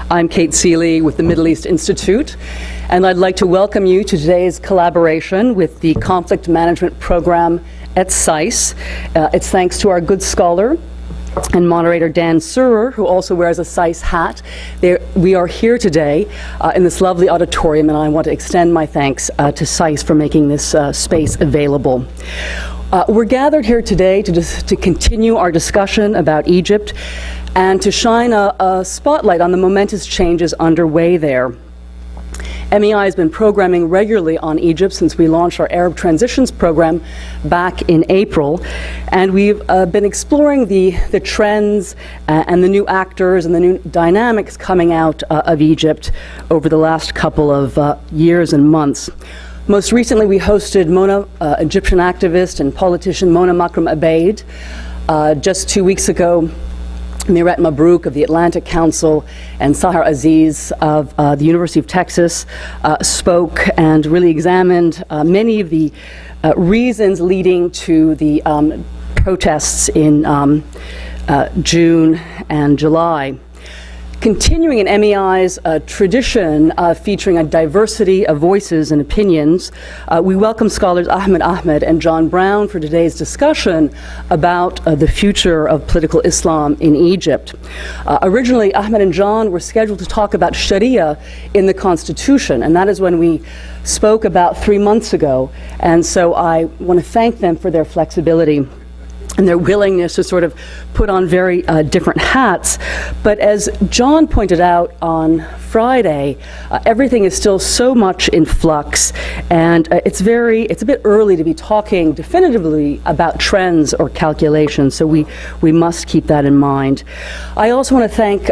I'm Kate Seeley with the Middle East Institute, and I'd like to welcome you to today's collaboration with the Conflict Management Program at SAIS. It's thanks to our good scholar and moderator Dan Surer, who also wears a SAIS hat. We are here today in this lovely auditorium, and I want to extend my thanks to SAIS for making this space available. We're gathered here today to continue our discussion about Egypt and to shine a spotlight on the momentous changes underway there. MEI has been programming regularly on Egypt since we launched our Arab Transitions program back in April, and we've been exploring the trends and the new actors and the new dynamics coming out of Egypt over the last couple of years and months. Most recently, we hosted Egyptian activist and politician Mona Makram Abeid. Just 2 weeks ago, Miret Mabrouk of the Atlantic Council and Sahar Aziz of the University of Texas spoke and really examined many of the reasons leading to the protests in June and July. Continuing in MEI's tradition featuring a diversity of voices and opinions, we welcome scholars Ahmed Ahmed and John Brown for today's discussion about the future of political Islam in Egypt. Originally, Ahmed and John were scheduled to talk about Sharia in the Constitution, and that is when we spoke about 3 months ago. And so I want to thank them for their flexibility and their willingness to sort of put on very different hats. But as John pointed out on Friday, everything is still so much in flux, and it's a bit early to be talking definitively about trends or calculations, so we must keep that in mind. I also want to thank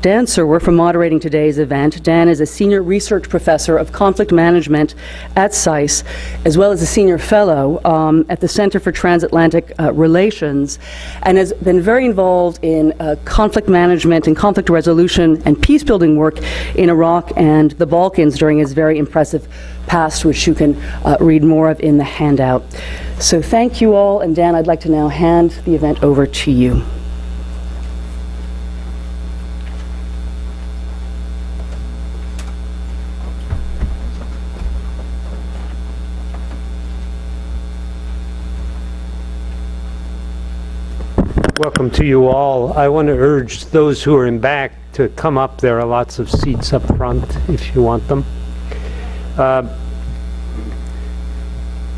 Dan Surer for moderating today's event. Dan is a senior research professor of conflict management at SAIS, as well as a senior fellow at the Center for Transatlantic Relations, and has been very involved in conflict management and conflict resolution and peace-building work in Iraq and the Balkans during his very impressive past, which you can read more of in the handout. So thank you all, and Dan, I'd like to now hand the event over to you. Welcome to you all. I want to urge those who are in back to come up. There are lots of seats up front if you want them.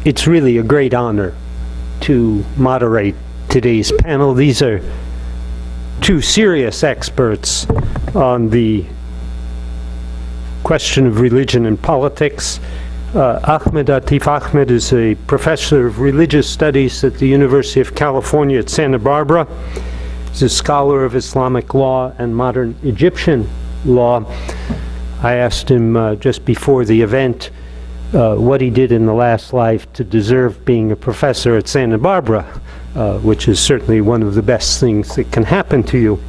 It's really a great honor to moderate today's panel. These are two serious experts on the question of religion and politics. Ahmad Atif Ahmad is a professor of religious studies at the University of California at Santa Barbara. He's a scholar of Islamic law and modern Egyptian law. I asked him just before the event what he did in the last life to deserve being a professor at Santa Barbara, which is certainly one of the best things that can happen to you.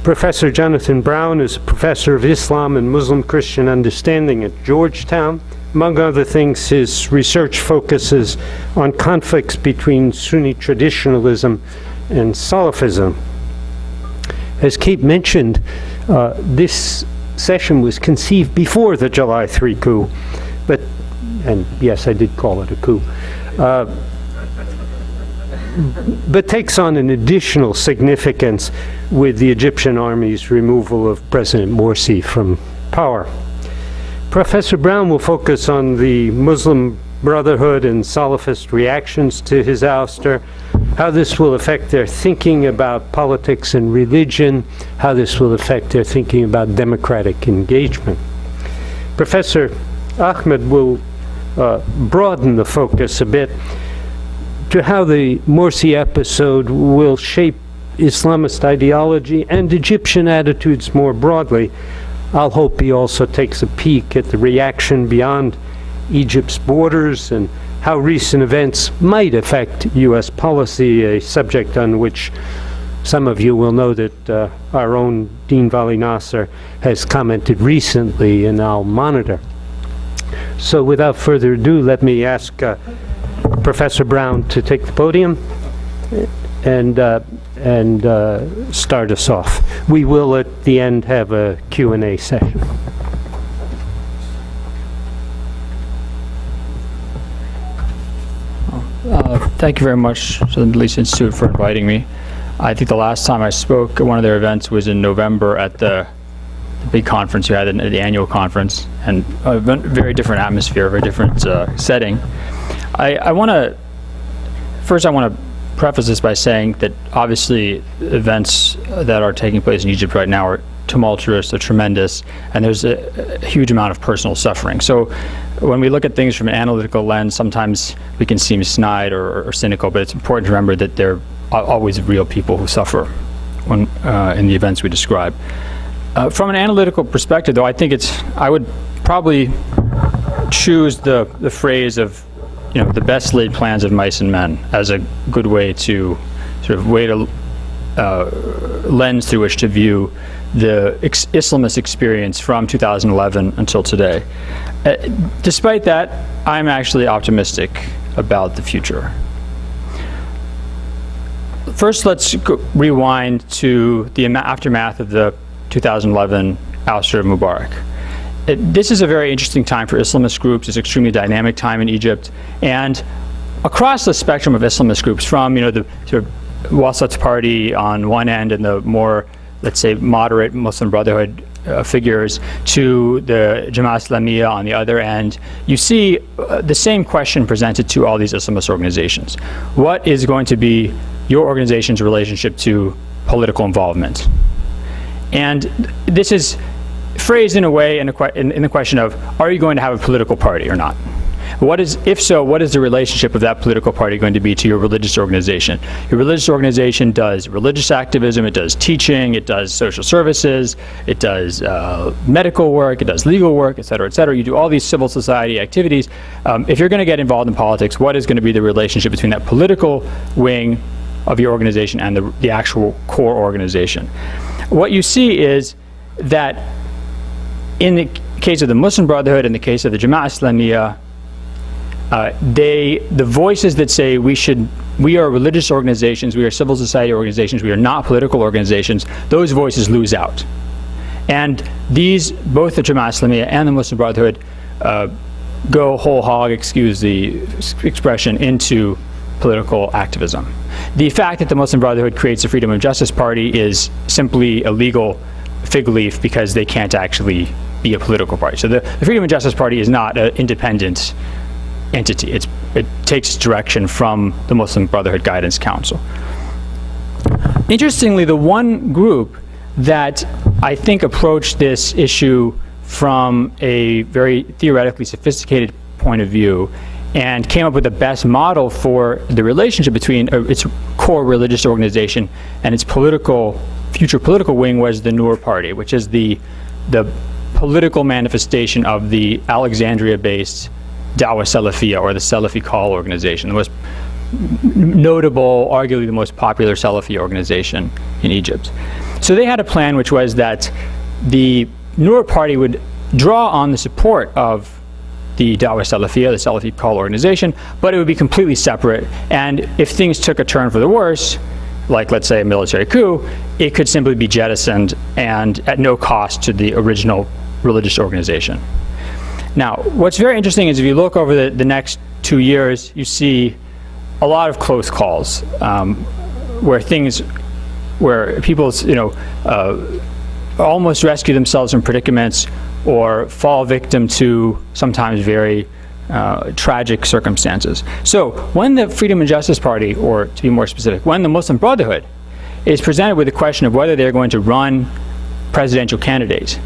Professor Jonathan Brown is a professor of Islam and Muslim Christian understanding at Georgetown. Among other things, his research focuses on conflicts between Sunni traditionalism and Salafism. As Kate mentioned, this session was conceived before the July 3 coup, and yes, I did call it a coup, but takes on an additional significance with the Egyptian army's removal of President Morsi from power. Professor Brown will focus on the Muslim Brotherhood and Salafist reactions to his ouster, how this will affect their thinking about politics and religion, how this will affect their thinking about democratic engagement. Professor Ahmed will broaden the focus a bit to how the Morsi episode will shape Islamist ideology and Egyptian attitudes more broadly. I'll hope he also takes a peek at the reaction beyond Egypt's borders and how recent events might affect U.S. policy, a subject on which some of you will know that our own Dean Vali Nasser has commented recently in Al Monitor. So without further ado, let me ask Professor Brown to take the podium, and start us off. We will at the end have a Q&A session. Thank you very much to the Middle East Institute for inviting me. I think the last time I spoke at one of their events was in November at the big conference you had, the annual conference, and a very different atmosphere, very different setting. I want to preface this by saying that obviously events that are taking place in Egypt right now are tumultuous, they're tremendous, and there's a huge amount of personal suffering. So when we look at things from an analytical lens, sometimes we can seem snide or cynical, but it's important to remember that there are always real people who suffer when, in the events we describe. From an analytical perspective, though, I would probably choose the phrase of, the best laid plans of mice and men as a good way to lens through which to view the Islamist experience from 2011 until today. Despite that, I'm actually optimistic about the future. First, let's rewind to the aftermath of the 2011 ouster of Mubarak. This is a very interesting time for Islamist groups. It's an extremely dynamic time in Egypt. And across the spectrum of Islamist groups, from the sort of Wasat party on one end and the more, let's say, moderate Muslim Brotherhood figures to the Jamaat Islamiyya on the other end, you see the same question presented to all these Islamist organizations. What is going to be your organization's relationship to political involvement? And this is phrased in a way in the question of, are you going to have a political party or not? If so, what is the relationship of that political party going to be to your religious organization? Your religious organization does religious activism, it does teaching, it does social services, it does medical work, it does legal work, et cetera, et cetera. You do all these civil society activities. If you're going to get involved in politics, what is going to be the relationship between that political wing of your organization and the actual core organization? What you see is that in the case of the Muslim Brotherhood, in the case of the Jamaat Islamiyya, the voices that say we are religious organizations, we are civil society organizations, we are not political organizations, those voices lose out. And both the Jamaat Islamiyya and the Muslim Brotherhood go whole hog, excuse the expression, into political activism. The fact that the Muslim Brotherhood creates the Freedom and Justice Party is simply a legal fig leaf because they can't actually be a political party. So the Freedom and Justice Party is not an independent entity. It takes direction from the Muslim Brotherhood Guidance Council. Interestingly, the one group that I think approached this issue from a very theoretically sophisticated point of view and came up with the best model for the relationship between its core religious organization and its future political wing was the Noor Party, which is the political manifestation of the Alexandria-based Dawah Salafiyya, or the Salafi Call organization, the most notable, arguably the most popular Salafi organization in Egypt. So they had a plan which was that the Noor Party would draw on the support of the Dawah Salafiyya, the Salafi Call organization, but it would be completely separate. And if things took a turn for the worse, like let's say a military coup, it could simply be jettisoned and at no cost to the original religious organization. Now, what's very interesting is if you look over the next 2 years, you see a lot of close calls where people, almost rescue themselves from predicaments or fall victim to sometimes very tragic circumstances. So when the Freedom and Justice Party, or to be more specific, when the Muslim Brotherhood is presented with the question of whether they're going to run presidential candidates,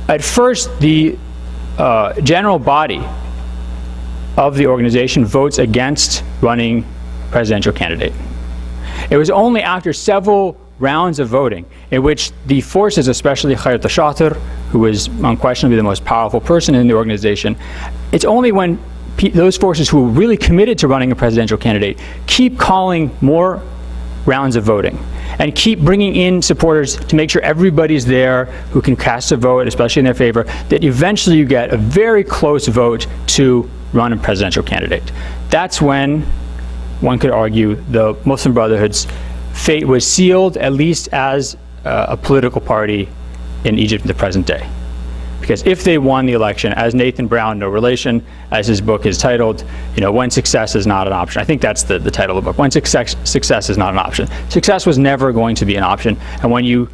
at first the general body of the organization votes against running presidential candidate. It was only after several rounds of voting in which the forces, especially Khayat al-Shatir, who was unquestionably the most powerful person in the organization, it's only when those forces who were really committed to running a presidential candidate keep calling more rounds of voting and keep bringing in supporters to make sure everybody's there who can cast a vote, especially in their favor, that eventually you get a very close vote to run a presidential candidate. That's when one could argue the Muslim Brotherhood's fate was sealed, at least as a political party in Egypt in the present day. Because if they won the election, as Nathan Brown, no relation, as his book is titled, when success is not an option. I think that's the title of the book, When Success is Not an Option. Success was never going to be an option. And when you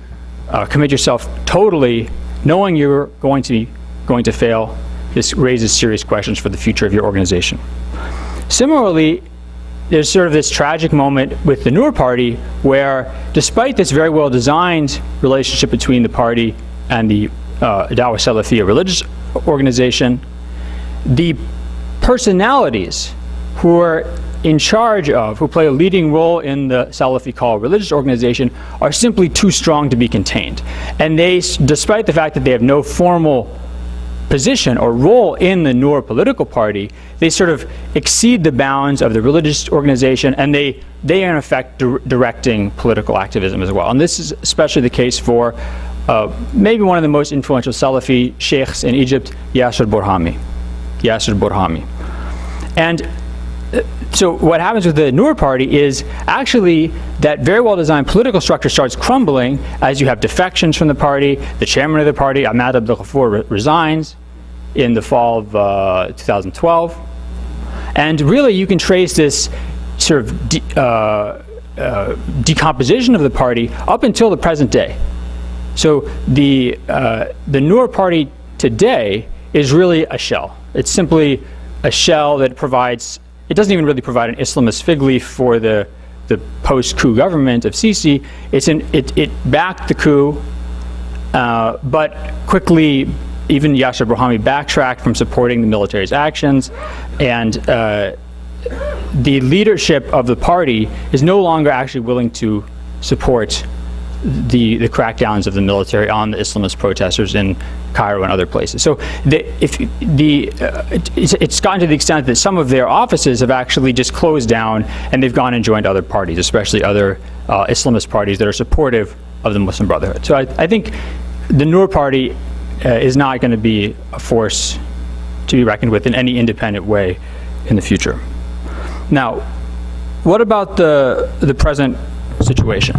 commit yourself totally, knowing you're going to fail, this raises serious questions for the future of your organization. Similarly, there's sort of this tragic moment with the Noor Party where, despite this very well-designed relationship between the party and the Dawah Salafiyya religious organization, the personalities who are in charge of, who play a leading role in the Salafi call religious organization, are simply too strong to be contained. And they, despite the fact that they have no formal position or role in the Noor political party, they sort of exceed the bounds of the religious organization, and they are in effect directing political activism as well. And this is especially the case for maybe one of the most influential Salafi sheikhs in Egypt, Yasser Burhami. And so what happens with the Noor party is actually that very well-designed political structure starts crumbling as you have defections from the party. The chairman of the party, Ahmad Abdel Ghafour, resigns in the fall of 2012. And really you can trace this sort of decomposition of the party up until the present day. So the Noor party today is really a shell. It's simply a shell that provides, it doesn't even really provide an Islamist fig leaf for the post-coup government of Sisi. It backed the coup, but quickly even Yasser Burhami backtracked from supporting the military's actions, and the leadership of the party is no longer actually willing to support the crackdowns of the military on the Islamist protesters in Cairo and other places. So it's gotten to the extent that some of their offices have actually just closed down, and they've gone and joined other parties, especially other Islamist parties that are supportive of the Muslim Brotherhood. So I think the Noor party is not going to be a force to be reckoned with in any independent way in the future. Now, what about the present situation?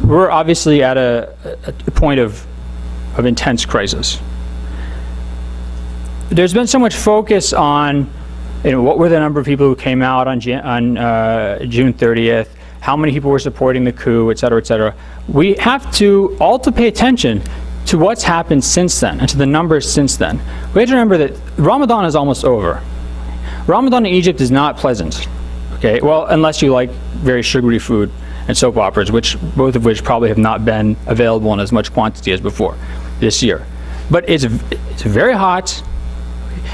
We're obviously at a point of intense crisis. There's been so much focus on, what were the number of people who came out on June 30th, how many people were supporting the coup, et cetera, et cetera. We have to also pay attention to what's happened since then and to the numbers since then. We have to remember that Ramadan is almost over. Ramadan in Egypt is not pleasant, okay? Well, unless you like very sugary food and soap operas, both of which probably have not been available in as much quantity as before this year. But it's very hot,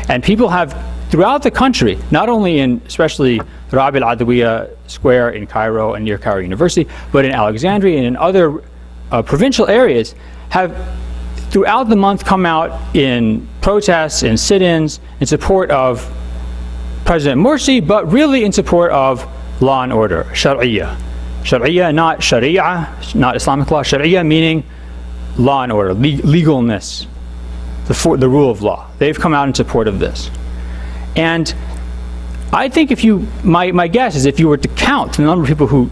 and people have, throughout the country, not only in especially Rabi al-Adawiya Square in Cairo and near Cairo University, but in Alexandria and in other provincial areas, have throughout the month come out in protests and sit-ins in support of President Morsi, but really in support of law and order, Shari'ah. Shari'ah, not Sharia, not Islamic law. Sharia meaning law and order, legalness, the rule of law. They've come out in support of this. And I think my guess is if you were to count the number of people who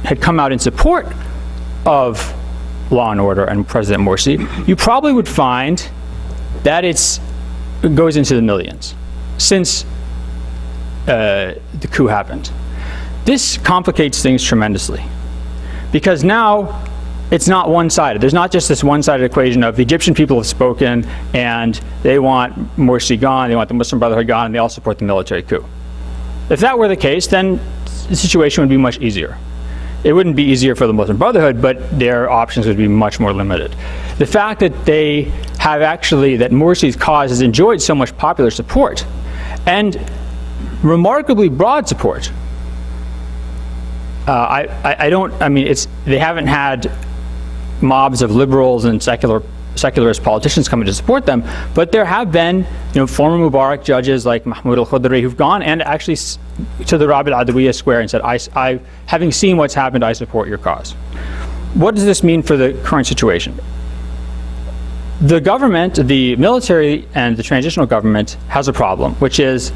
had come out in support of law and order and President Morsi, you probably would find that it goes into the millions since the coup happened. This complicates things tremendously, because now it's not one-sided. There's not just this one-sided equation of the Egyptian people have spoken and they want Morsi gone, they want the Muslim Brotherhood gone, and they all support the military coup. If that were the case, then the situation would be much easier. It wouldn't be easier for the Muslim Brotherhood, but their options would be much more limited. The fact that that Morsi's cause has enjoyed so much popular support, and remarkably broad support, they haven't had mobs of liberals and secularist politicians coming to support them, but there have been former Mubarak judges like Mahmoud al-Khudri who've gone and actually to the Rabi al-Adawiya Square and said, I having seen what's happened, I support your cause. What does this mean for the current situation? The government, the military and the transitional government has a problem, which is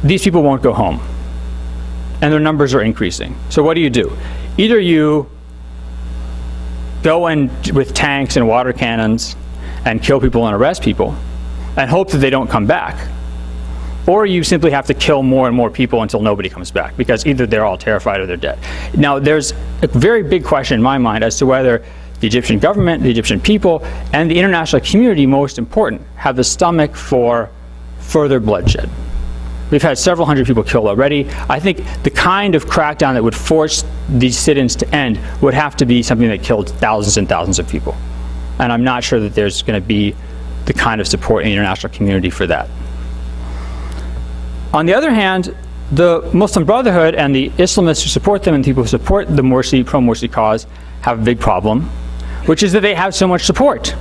these people won't go home. and their numbers are increasing. So what do? Either you go in with tanks and water cannons and kill people and arrest people and hope that they don't come back, or you simply have to kill more and more people until nobody comes back, because either they're all terrified or they're dead. Now, there's a very big question in my mind as to whether the Egyptian government, the Egyptian people, and the international community, most important, have the stomach for further bloodshed. We've had several hundred people killed already. I think the kind of crackdown that would force these sit-ins to end would have to be something that killed thousands and thousands of people. And I'm not sure that there's going to be the kind of support in the international community for that. On the other hand, the Muslim Brotherhood and the Islamists who support them and people who support the Morsi, pro-Morsi cause have a big problem, which is that they have so much support.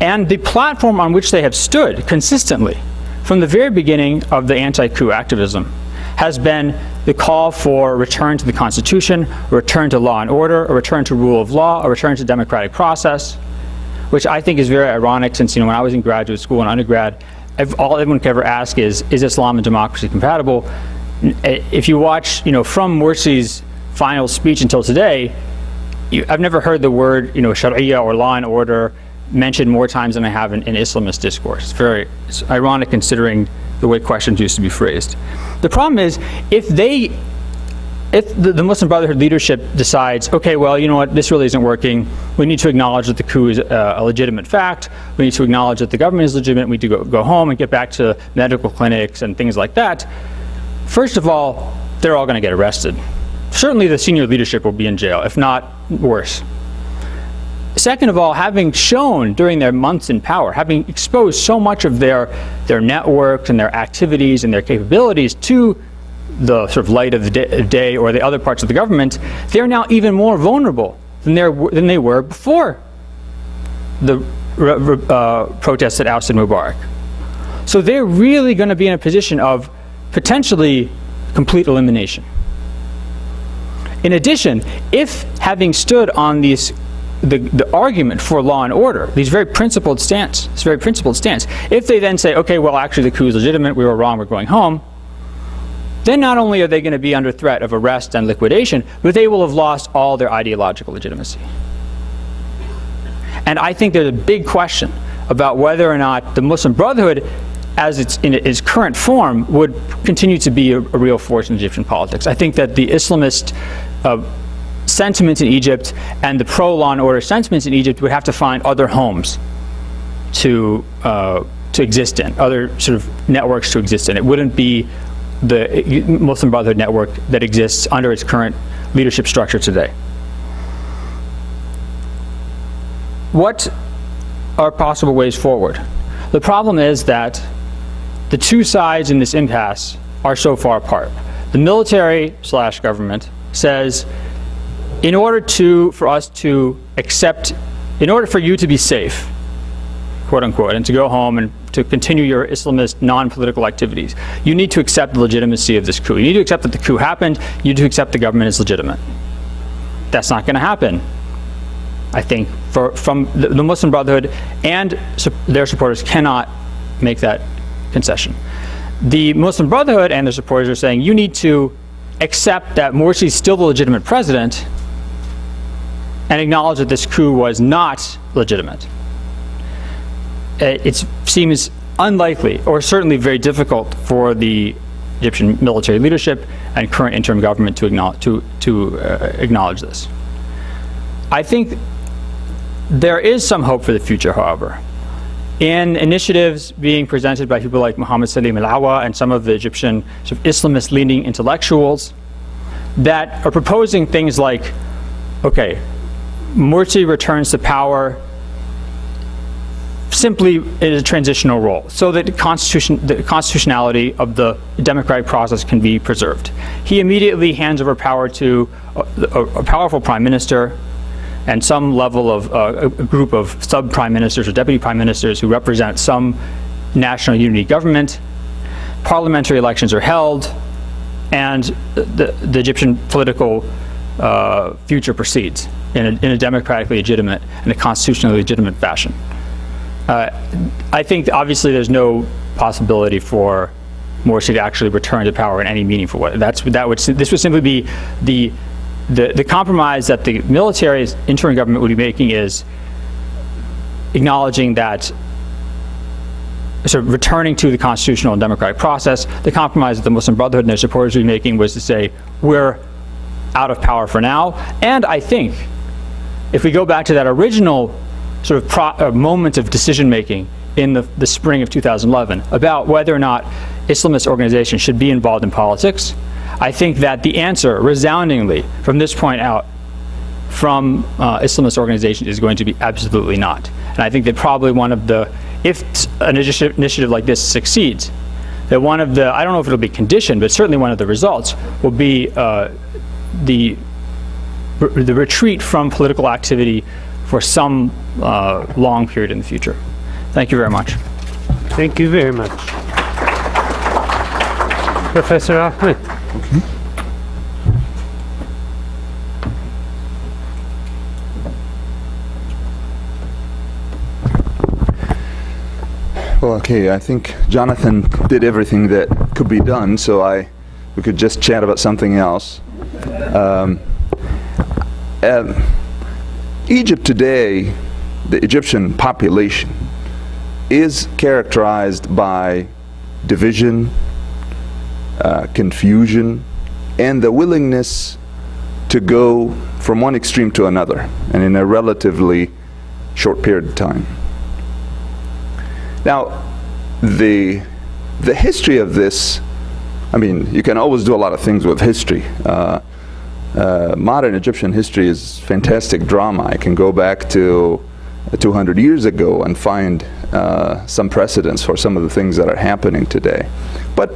And the platform on which they have stood consistently from the very beginning of the anti-coup activism has been the call for a return to the Constitution, a return to law and order, a return to rule of law, a return to democratic which I think is very ironic, since when I was in graduate school and undergrad, all everyone could ever ask is Islam and democracy compatible? If you watch, from Morsi's final speech until today, I've never heard the word, Sharia or law and order mentioned more times than I have in Islamist discourse. It's ironic considering the way questions used to be phrased. The problem is, if the Muslim Brotherhood leadership decides, okay, well, you know what, this really isn't working, we need to acknowledge that the coup is a legitimate fact, we need to acknowledge that the government is legitimate, we need to go home and get back to medical clinics and things like that, first of all, they're all going to get arrested. Certainly the senior leadership will be in jail, if not worse. Second of all, having shown during their months in power, having exposed so much of their networks and their activities and their capabilities to the sort of light of the day or the other parts of the government, they're now even more vulnerable than they were before the protests that ousted Mubarak. So they're really going to be in a position of potentially complete elimination. In addition, if having stood on the argument for law and order, this very principled stance, if they then say, okay, well, actually the coup is legitimate, we were wrong, we're going home, then not only are they going to be under threat of arrest and liquidation, but they will have lost all their ideological legitimacy. And I think there's a big question about whether or not the Muslim Brotherhood, as it's in its current form, would continue to be a real force in Egyptian politics. I think that the Islamist sentiments in Egypt and the pro-law and order sentiments in Egypt would have to find other homes to exist in, other sort of networks to exist in. It wouldn't be the Muslim Brotherhood network that exists under its current leadership structure today. What are possible ways forward? The problem is that the two sides in this impasse are so far apart. The military/government says, in order for you to be safe, quote unquote, and to go home and to continue your Islamist non-political activities, you need to accept the legitimacy of this coup. You need to accept that the coup happened. You need to accept the government is legitimate. That's not going to happen, I think, from the Muslim Brotherhood, and their supporters cannot make that concession. The Muslim Brotherhood and their supporters are saying, you need to accept that Morsi is still the legitimate president and acknowledge that this coup was not legitimate. It seems unlikely, or certainly very difficult, for the Egyptian military leadership and current interim government to acknowledge this. I think there is some hope for the future, however. In initiatives being presented by people like Mohammed Al-Awa and some of the Egyptian sort of Islamist-leaning intellectuals that are proposing things like, okay, Morsi returns to power simply in a transitional role, so that the constitutionality of the democratic process can be preserved. He immediately hands over power to a powerful prime minister and some level of a group of sub-prime ministers or deputy prime ministers who represent some national unity government. Parliamentary elections are held, and the Egyptian political future proceeds in a democratically legitimate and a constitutionally legitimate fashion. I think obviously there's no possibility for Morsi to actually return to power in any meaningful way. This would simply be the compromise that the military's interim government would be making is acknowledging that, so returning to the constitutional and democratic process. The compromise that the Muslim Brotherhood and their supporters would be making was to say, we're out of power for now. And I think if we go back to that original sort of moment of decision-making in the spring of 2011 about whether or not Islamist organizations should be involved in politics, I think that the answer resoundingly from this point out from Islamist organizations is going to be absolutely not. And I think that probably one of the, if an initiative like this succeeds, that one of the, I don't know if it'll be conditioned, but certainly one of the results will be the retreat from political activity for some long period in the future. Thank you very much. Thank you very much. Professor Ahmed. Well, okay, I think Jonathan did everything that could be done, so we could just chat about something else. Egypt today, the Egyptian population, is characterized by division, confusion, and the willingness to go from one extreme to another, and in a relatively short period of time. Now, the history of this, I mean, you can always do a lot of things with history. Modern Egyptian history is fantastic drama. I can go back to 200 years ago and find some precedents for some of the things that are happening today. But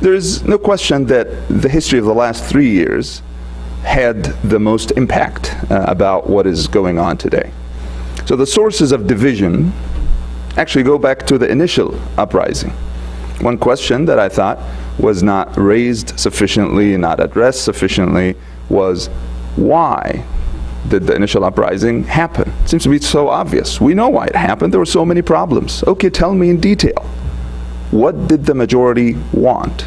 there's no question that the history of the last 3 years had the most impact about what is going on today. So the sources of division actually go back to the initial uprising. One question that I thought was not raised sufficiently, not addressed sufficiently, was why did the initial uprising happen? It seems to be so obvious. We know why it happened. There were so many problems. Okay, tell me in detail. What did the majority want?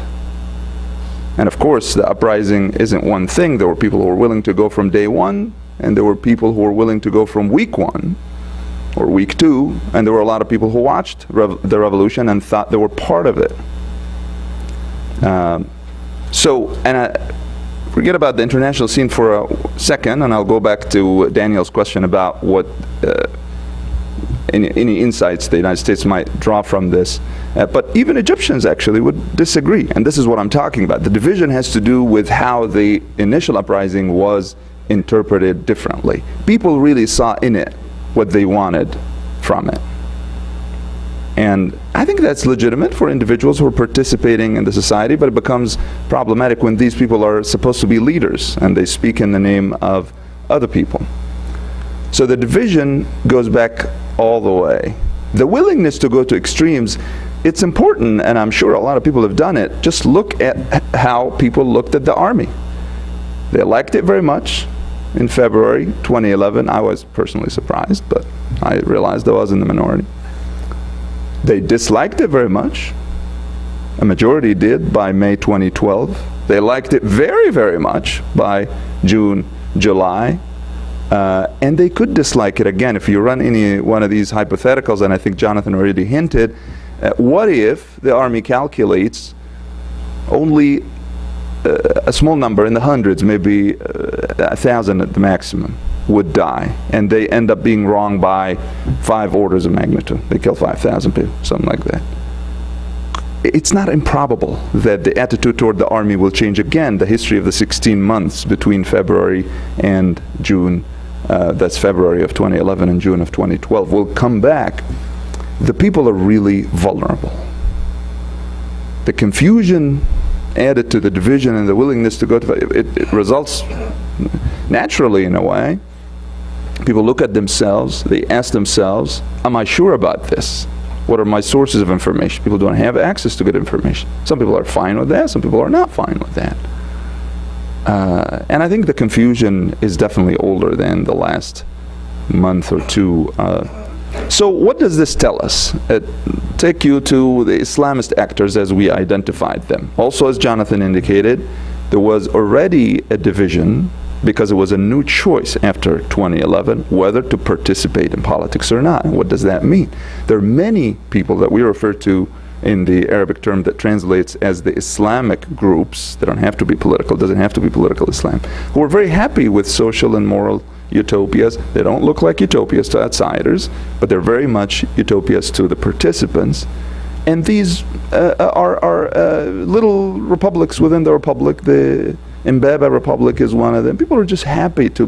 And of course, the uprising isn't one thing. There were people who were willing to go from day one, and there were people who were willing to go from week one or week two, and there were a lot of people who watched the revolution and thought they were part of it. Forget about the international scene for a second, and I'll go back to Daniel's question about what any insights the United States might draw from this. But even Egyptians actually would disagree, and this is what I'm talking about. The division has to do with how the initial uprising was interpreted differently. People really saw in it what they wanted from it. And I think that's legitimate for individuals who are participating in the society, but it becomes problematic when these people are supposed to be leaders and they speak in the name of other people. So the division goes back all the way. The willingness to go to extremes, it's important, and I'm sure a lot of people have done it. Just look at how people looked at the army. They liked it very much. In February 2011, I was personally surprised, but I realized I was in the minority. They disliked it very much. A majority did by May 2012. They liked it very, very much by June, July. And they could dislike it again if you run any one of these hypotheticals, and I think Jonathan already hinted, what if the army calculates only a small number in the hundreds, maybe 1,000 at the maximum, would die, and they end up being wrong by 5 orders of magnitude. They kill 5,000 people, something like that. It's not improbable that the attitude toward the army will change again. The history of the 16 months between February and June, that's February of 2011 and June of 2012, will come back. The people are really vulnerable. The confusion added to the division and the willingness to go to it results naturally in a way. People look at themselves, they ask themselves, am I sure about this? What are my sources of information? People don't have access to good information. Some people are fine with that, some people are not fine with that. And I think the confusion is definitely older than the last month or two. So what does this tell us? Take you to the Islamist actors as we identified them. Also, as Jonathan indicated, there was already a division because it was a new choice after 2011 whether to participate in politics or not. And what does that mean? There are many people that we refer to in the Arabic term that translates as the Islamic groups. They don't have to be political, doesn't have to be political Islam, who are very happy with social and moral utopias. They don't look like utopias to outsiders, but they're very much utopias to the participants. And these are little republics within the republic. The Mbaba Republic is one of them. People are just happy to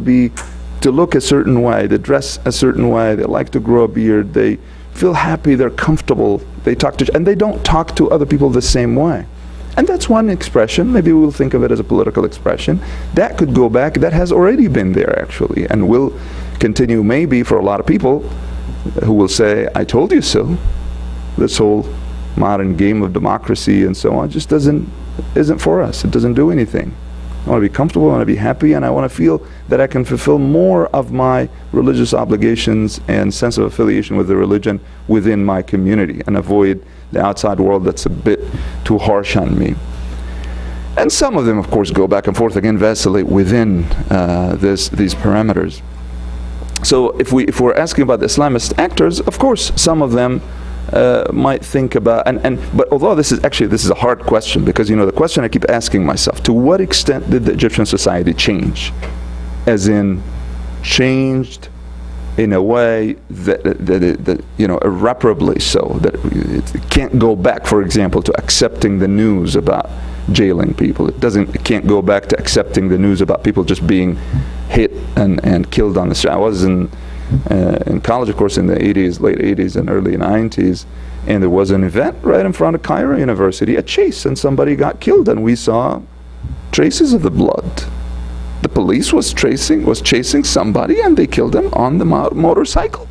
look a certain way, they dress a certain way, they like to grow a beard, they feel happy, they're comfortable, they talk to, and they don't talk to other people the same way. And that's one expression. Maybe we'll think of it as a political expression. That could go back, that has already been there actually, and will continue maybe for a lot of people who will say, I told you so. This whole modern game of democracy and so on just isn't for us. It doesn't do anything. I want to be comfortable, I want to be happy, and I want to feel that I can fulfill more of my religious obligations and sense of affiliation with the religion within my community and avoid the outside world that's a bit too harsh on me. And some of them, of course, go back and forth, again, vacillate within these parameters. So if we're asking about the Islamist actors, of course, some of them might think about, but although this is a hard question, because the question I keep asking myself, to what extent did the Egyptian society change? As in, changed in a way that irreparably so, that it can't go back, for example, to accepting the news about jailing people. It can't go back to accepting the news about people just being hit and killed on the street. I was in college, of course, in the 80s, late 80s and early 90s, and there was an event right in front of Cairo University, a chase, and somebody got killed, and we saw traces of the blood. The police was chasing somebody, and they killed him on the motorcycle.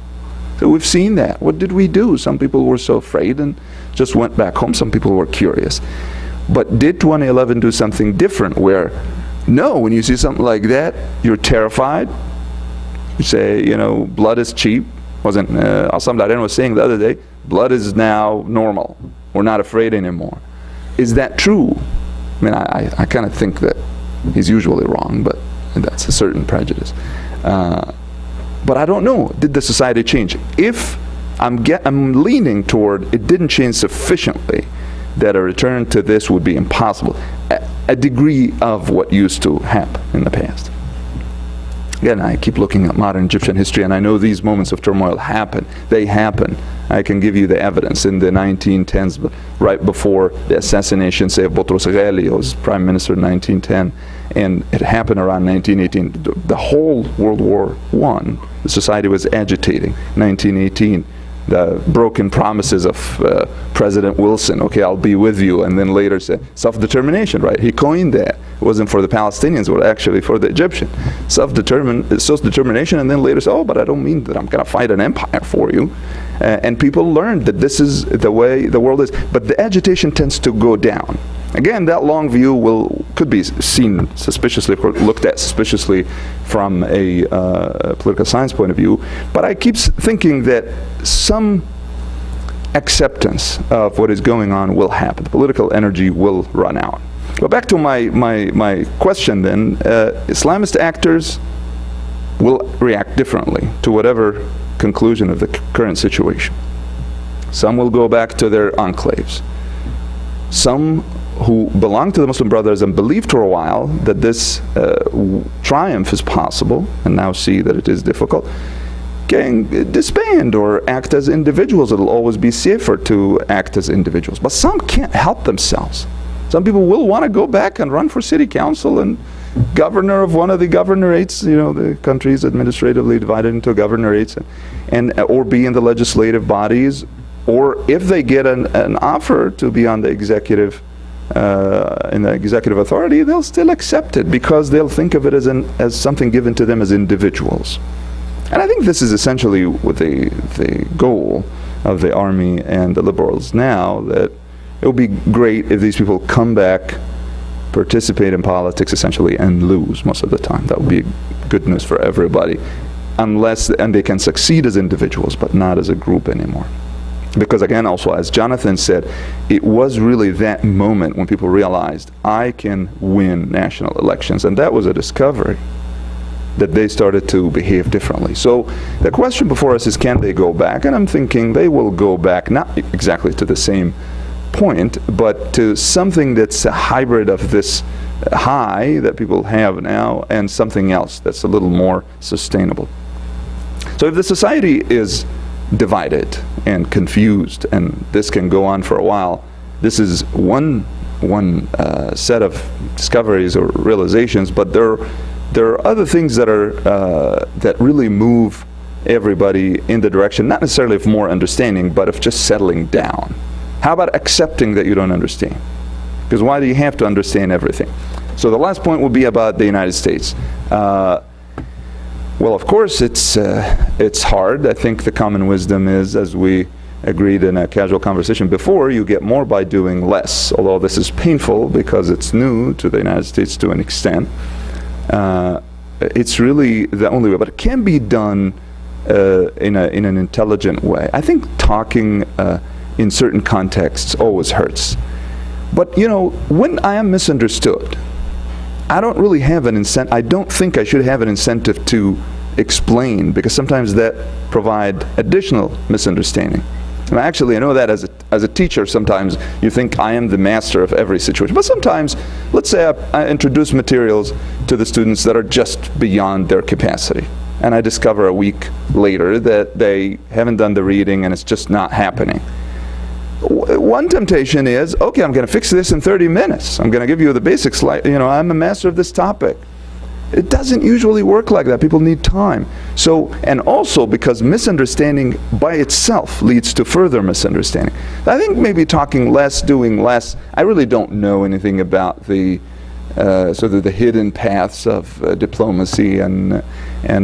So we've seen that. What did we do? Some people were so afraid and just went back home. Some people were curious. But did 2011 do something different where, no, when you see something like that, you're terrified? You say, blood is cheap. Wasn't Assam Darren was saying the other day, blood is now normal. We're not afraid anymore. Is that true? I mean, I kind of think that he's usually wrong, but that's a certain prejudice. But I don't know. Did the society change? If I'm leaning toward it didn't change sufficiently, that a return to this would be impossible. A degree of what used to happen in the past. Again, I keep looking at modern Egyptian history, and I know these moments of turmoil happen. They happen. I can give you the evidence. In the 1910s, right before the assassination, say, of Boutros Ghali, who was prime minister in 1910, and it happened around 1918. The whole World War I, the society was agitating. 1918, the broken promises of President Wilson, okay, I'll be with you, and then later said self-determination, right? He coined that. It wasn't for the Palestinians, but actually for the Egyptian. Self-determination, and then later said, oh, but I don't mean that I'm going to fight an empire for you. And people learned that this is the way the world is. But the agitation tends to go down. Again, that long view could be seen suspiciously, or looked at suspiciously from a political science point of view. But I keep thinking that some acceptance of what is going on will happen. The political energy will run out. But back to my question then, Islamist actors will react differently to whatever conclusion of the current situation. Some will go back to their enclaves. Some who belong to the Muslim Brothers and believed for a while that this triumph is possible, and now see that it is difficult, can disband or act as individuals. It'll always be safer to act as individuals. But some can't help themselves. Some people will want to go back and run for city council and governor of one of the governorates. The country is administratively divided into governorates, or be in the legislative bodies, or if they get an offer to be on the executive in the executive authority, they'll still accept it because they'll think of it as something given to them as individuals. And I think this is essentially what the goal of the army and the liberals now, that it would be great if these people come back, participate in politics essentially, and lose most of the time. That would be good news for everybody. and they can succeed as individuals, but not as a group anymore. Because again, also, as Jonathan said, it was really that moment when people realized, I can win national elections, and that was a discovery, that they started to behave differently. So the question before us is, can they go back? And I'm thinking they will go back, not exactly to the same point, but to something that's a hybrid of this high that people have now and something else that's a little more sustainable. So if the society is divided and confused, and this can go on for a while, this is one set of discoveries or realizations, but there are other things that are that really move everybody in the direction, not necessarily of more understanding, but of just settling down. How about accepting that you don't understand? Because why do you have to understand everything? So the last point will be about the United States. Well, of course, it's hard. I think the common wisdom is, as we agreed in a casual conversation before, you get more by doing less, although this is painful because it's new to the United States to an extent. It's really the only way, but it can be done in an intelligent way. I think talking in certain contexts always hurts. But you know, when I am misunderstood, I don't really have an incentive. I don't think I should have an incentive to explain, because sometimes that provide additional misunderstanding. And actually, I know that as a teacher, sometimes you think I am the master of every situation. But sometimes, let's say I introduce materials to the students that are just beyond their capacity, and I discover a week later that they haven't done the reading and it's just not happening. One temptation is, okay, I'm going to fix this in 30 minutes. I'm going to give you the basics, like, you know, I'm a master of this topic. It doesn't usually work like that. People need time. So, and also because misunderstanding by itself leads to further misunderstanding. I think maybe talking less, doing less, I really don't know anything about the sort of the hidden paths of diplomacy and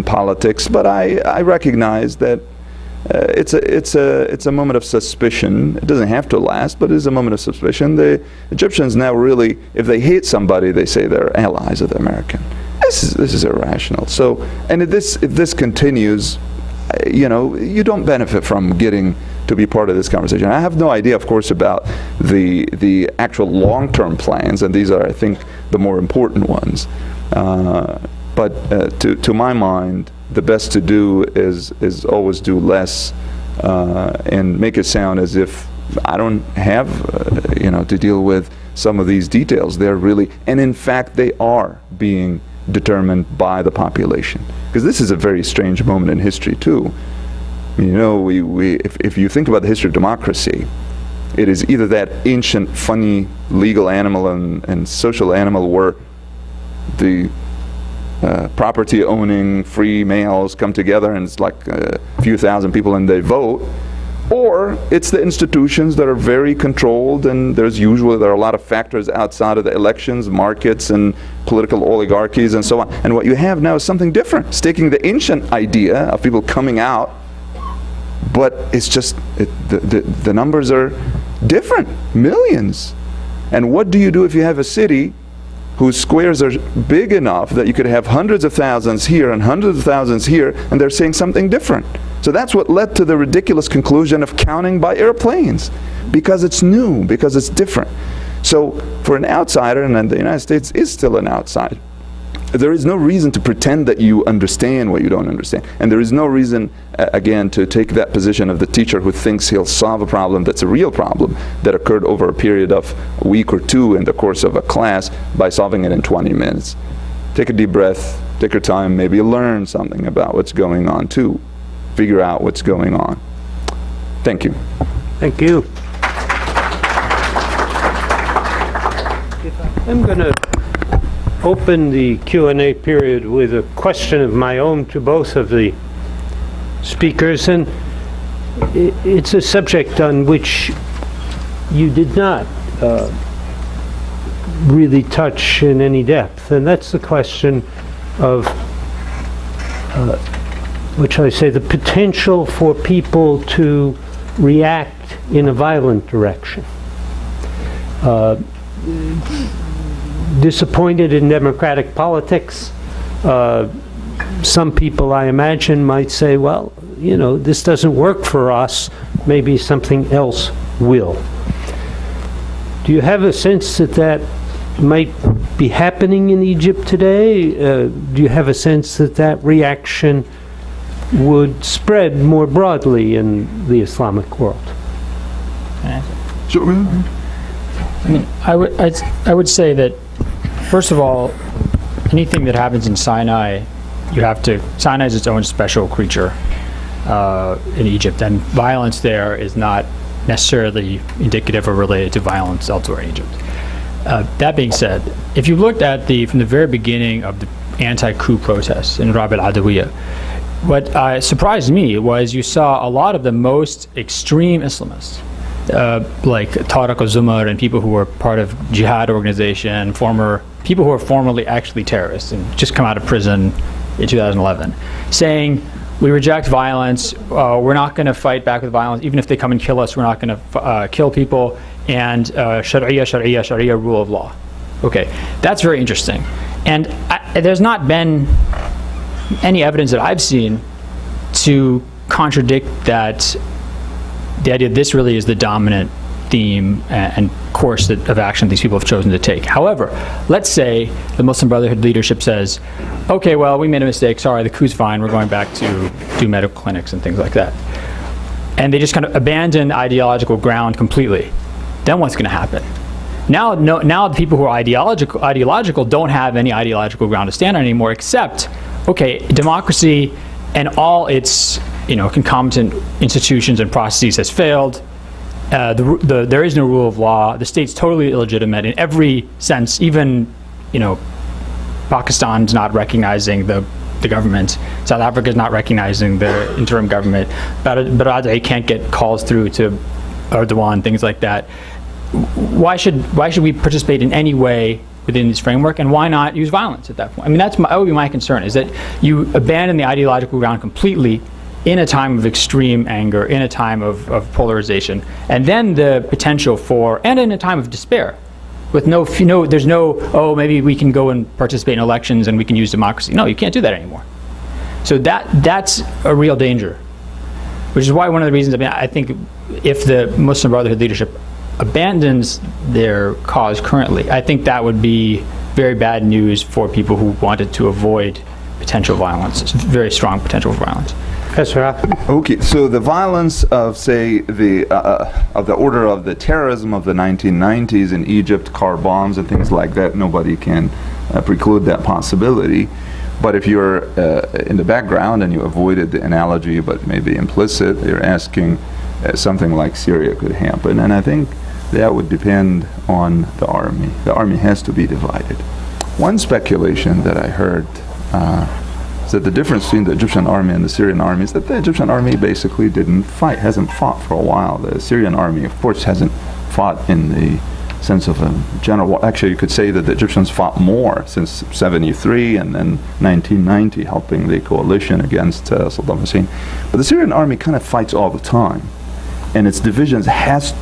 politics, but I recognize that it's a moment of suspicion. It doesn't have to last, but it is a moment of suspicion. The Egyptians now really, if they hate somebody, they say they're allies of the American. This is irrational. So, and if this continues, you know, you don't benefit from getting to be part of this conversation. I have no idea, of course, about the actual long-term plans, and these are, I think, the more important ones. But to my mind, the best to do is always do less and make it sound as if I don't have you know, to deal with some of these details. They're really, and in fact they are being determined by the population, because this is a very strange moment in history too. You know, if you think about the history of democracy, it is either that ancient funny legal animal and social animal where the property owning free males come together and it's like a few thousand people and they vote, or it's the institutions that are very controlled, and there are a lot of factors outside of the elections, markets and political oligarchies and so on. And what you have now is something different. It's taking the ancient idea of people coming out, but it's just the numbers are different, millions. And what do you do if you have a city whose squares are big enough that you could have hundreds of thousands here and hundreds of thousands here, and they're saying something different? So that's what led to the ridiculous conclusion of counting by airplanes, because it's new, because it's different. So for an outsider, and the United States is still an outsider, there is no reason to pretend that you understand what you don't understand. And there is no reason, again, to take that position of the teacher who thinks he'll solve a problem that's a real problem that occurred over a period of a week or two in the course of a class by solving it in 20 minutes. Take a deep breath, take your time, maybe learn something about what's going on too. Figure out what's going on. Thank you. Thank you. I'm going to open the Q&A period with a question of my own to both of the speakers, and it's a subject on which you did not really touch in any depth, and that's the question of which I say the potential for people to react in a violent direction. Disappointed in democratic politics, some people, I imagine, might say, well, you know, this doesn't work for us, maybe something else will. Do you have a sense that that might be happening in Egypt today? Do you have a sense that that reaction would spread more broadly in the Islamic world? Sure. I mean, I would say that, first of all, anything that happens in Sinai, Sinai is its own special creature in Egypt, and violence there is not necessarily indicative or related to violence elsewhere in Egypt. That being said, if you looked at from the very beginning of the anti-coup protests in Rab al-Adawiyya, what surprised me was you saw a lot of the most extreme Islamists, like Tariq al-Zumar and people who were part of jihad organization, people who were formerly actually terrorists and just come out of prison in 2011, saying, we reject violence, we're not going to fight back with violence, even if they come and kill us, we're not going to kill people, and Sharia, rule of law. Okay, that's very interesting. And there's not been any evidence that I've seen to contradict that, the idea that this really is the dominant theme and course of action these people have chosen to take. However, let's say the Muslim Brotherhood leadership says, okay, well, we made a mistake, sorry, the coup's fine, we're going back to do medical clinics and things like that. And they just kind of abandon ideological ground completely. Then what's going to happen? Now the people who are ideological don't have any ideological ground to stand on anymore, except, okay, democracy and all its concomitant institutions and processes has failed. There is no rule of law. The state's totally illegitimate in every sense. Even, Pakistan's not recognizing the government. South Africa's not recognizing the interim government. But can't get calls through to Erdogan, things like that. Why should we participate in any way within this framework, and why not use violence at that point? I mean, that would be my concern, is that you abandon the ideological ground completely in a time of extreme anger, in a time of polarization, and then the potential and in a time of despair, with there's no, oh, maybe we can go and participate in elections and we can use democracy. No, you can't do that anymore. So that's a real danger, which is why one of the reasons, I think if the Muslim Brotherhood leadership abandons their cause currently, I think that would be very bad news for people who wanted to avoid potential violence, very strong potential for violence. Okay, so the violence of, say, of the order of the terrorism of the 1990s in Egypt, car bombs and things like that, nobody can preclude that possibility. But if you're in the background and you avoided the analogy, but maybe implicit, you're asking something like Syria could happen. And I think that would depend on the army. The army has to be divided. One speculation that I heard is that the difference between the Egyptian army and the Syrian army is that the Egyptian army basically hasn't fought for a while. The Syrian army, of course, hasn't fought in the sense of a general. Actually, you could say that the Egyptians fought more since 73 and then 1990, helping the coalition against Saddam Hussein. But the Syrian army kind of fights all the time. And its divisions has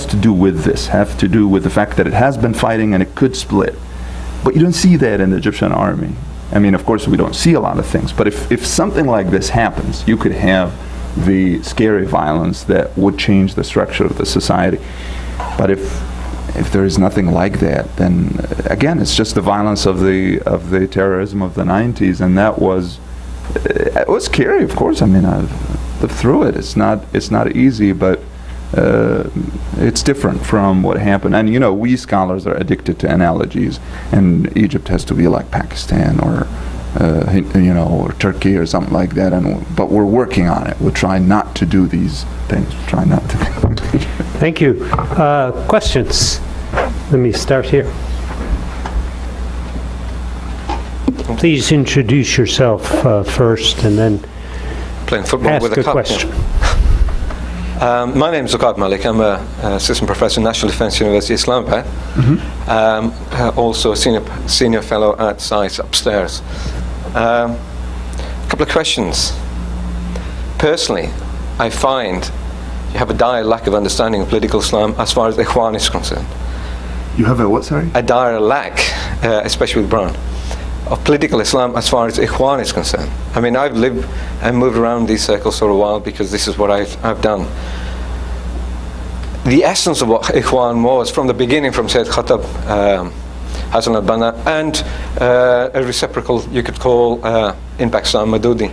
to do with this, have to do with the fact that it has been fighting and it could split. But you don't see that in the Egyptian army. I mean, of course, we don't see a lot of things. But if something like this happens, you could have the scary violence that would change the structure of the society. But if there is nothing like that, then again, it's just the violence of the terrorism of the 90s, and that was it was scary, of course. I mean, I've lived through it. It's not easy, but it's different from what happened. And we scholars are addicted to analogies, and Egypt has to be like Pakistan or or Turkey or something like that. But we're working on it. We're trying not to do these things. We're trying not to. Thank you. Questions? Let me start here. Please introduce yourself first, and then playing football ask with a cup. question. My name is Ahmed Malik. I'm an assistant professor at National Defence University, Islamabad. Also a senior fellow at SAIS upstairs. A couple of questions. Personally, I find you have a dire lack of understanding of political Islam as far as the Ikhwan is concerned. You have a what, sorry? A dire lack, especially with Brown, of political Islam as far as Ikhwan is concerned. I mean, I've lived and moved around these circles for a while because this is what I've done. The essence of what Ikhwan was from the beginning, from Sayyid Khattab, Hassan al-Banna, and a reciprocal, you could call, in Pakistan, Madudi.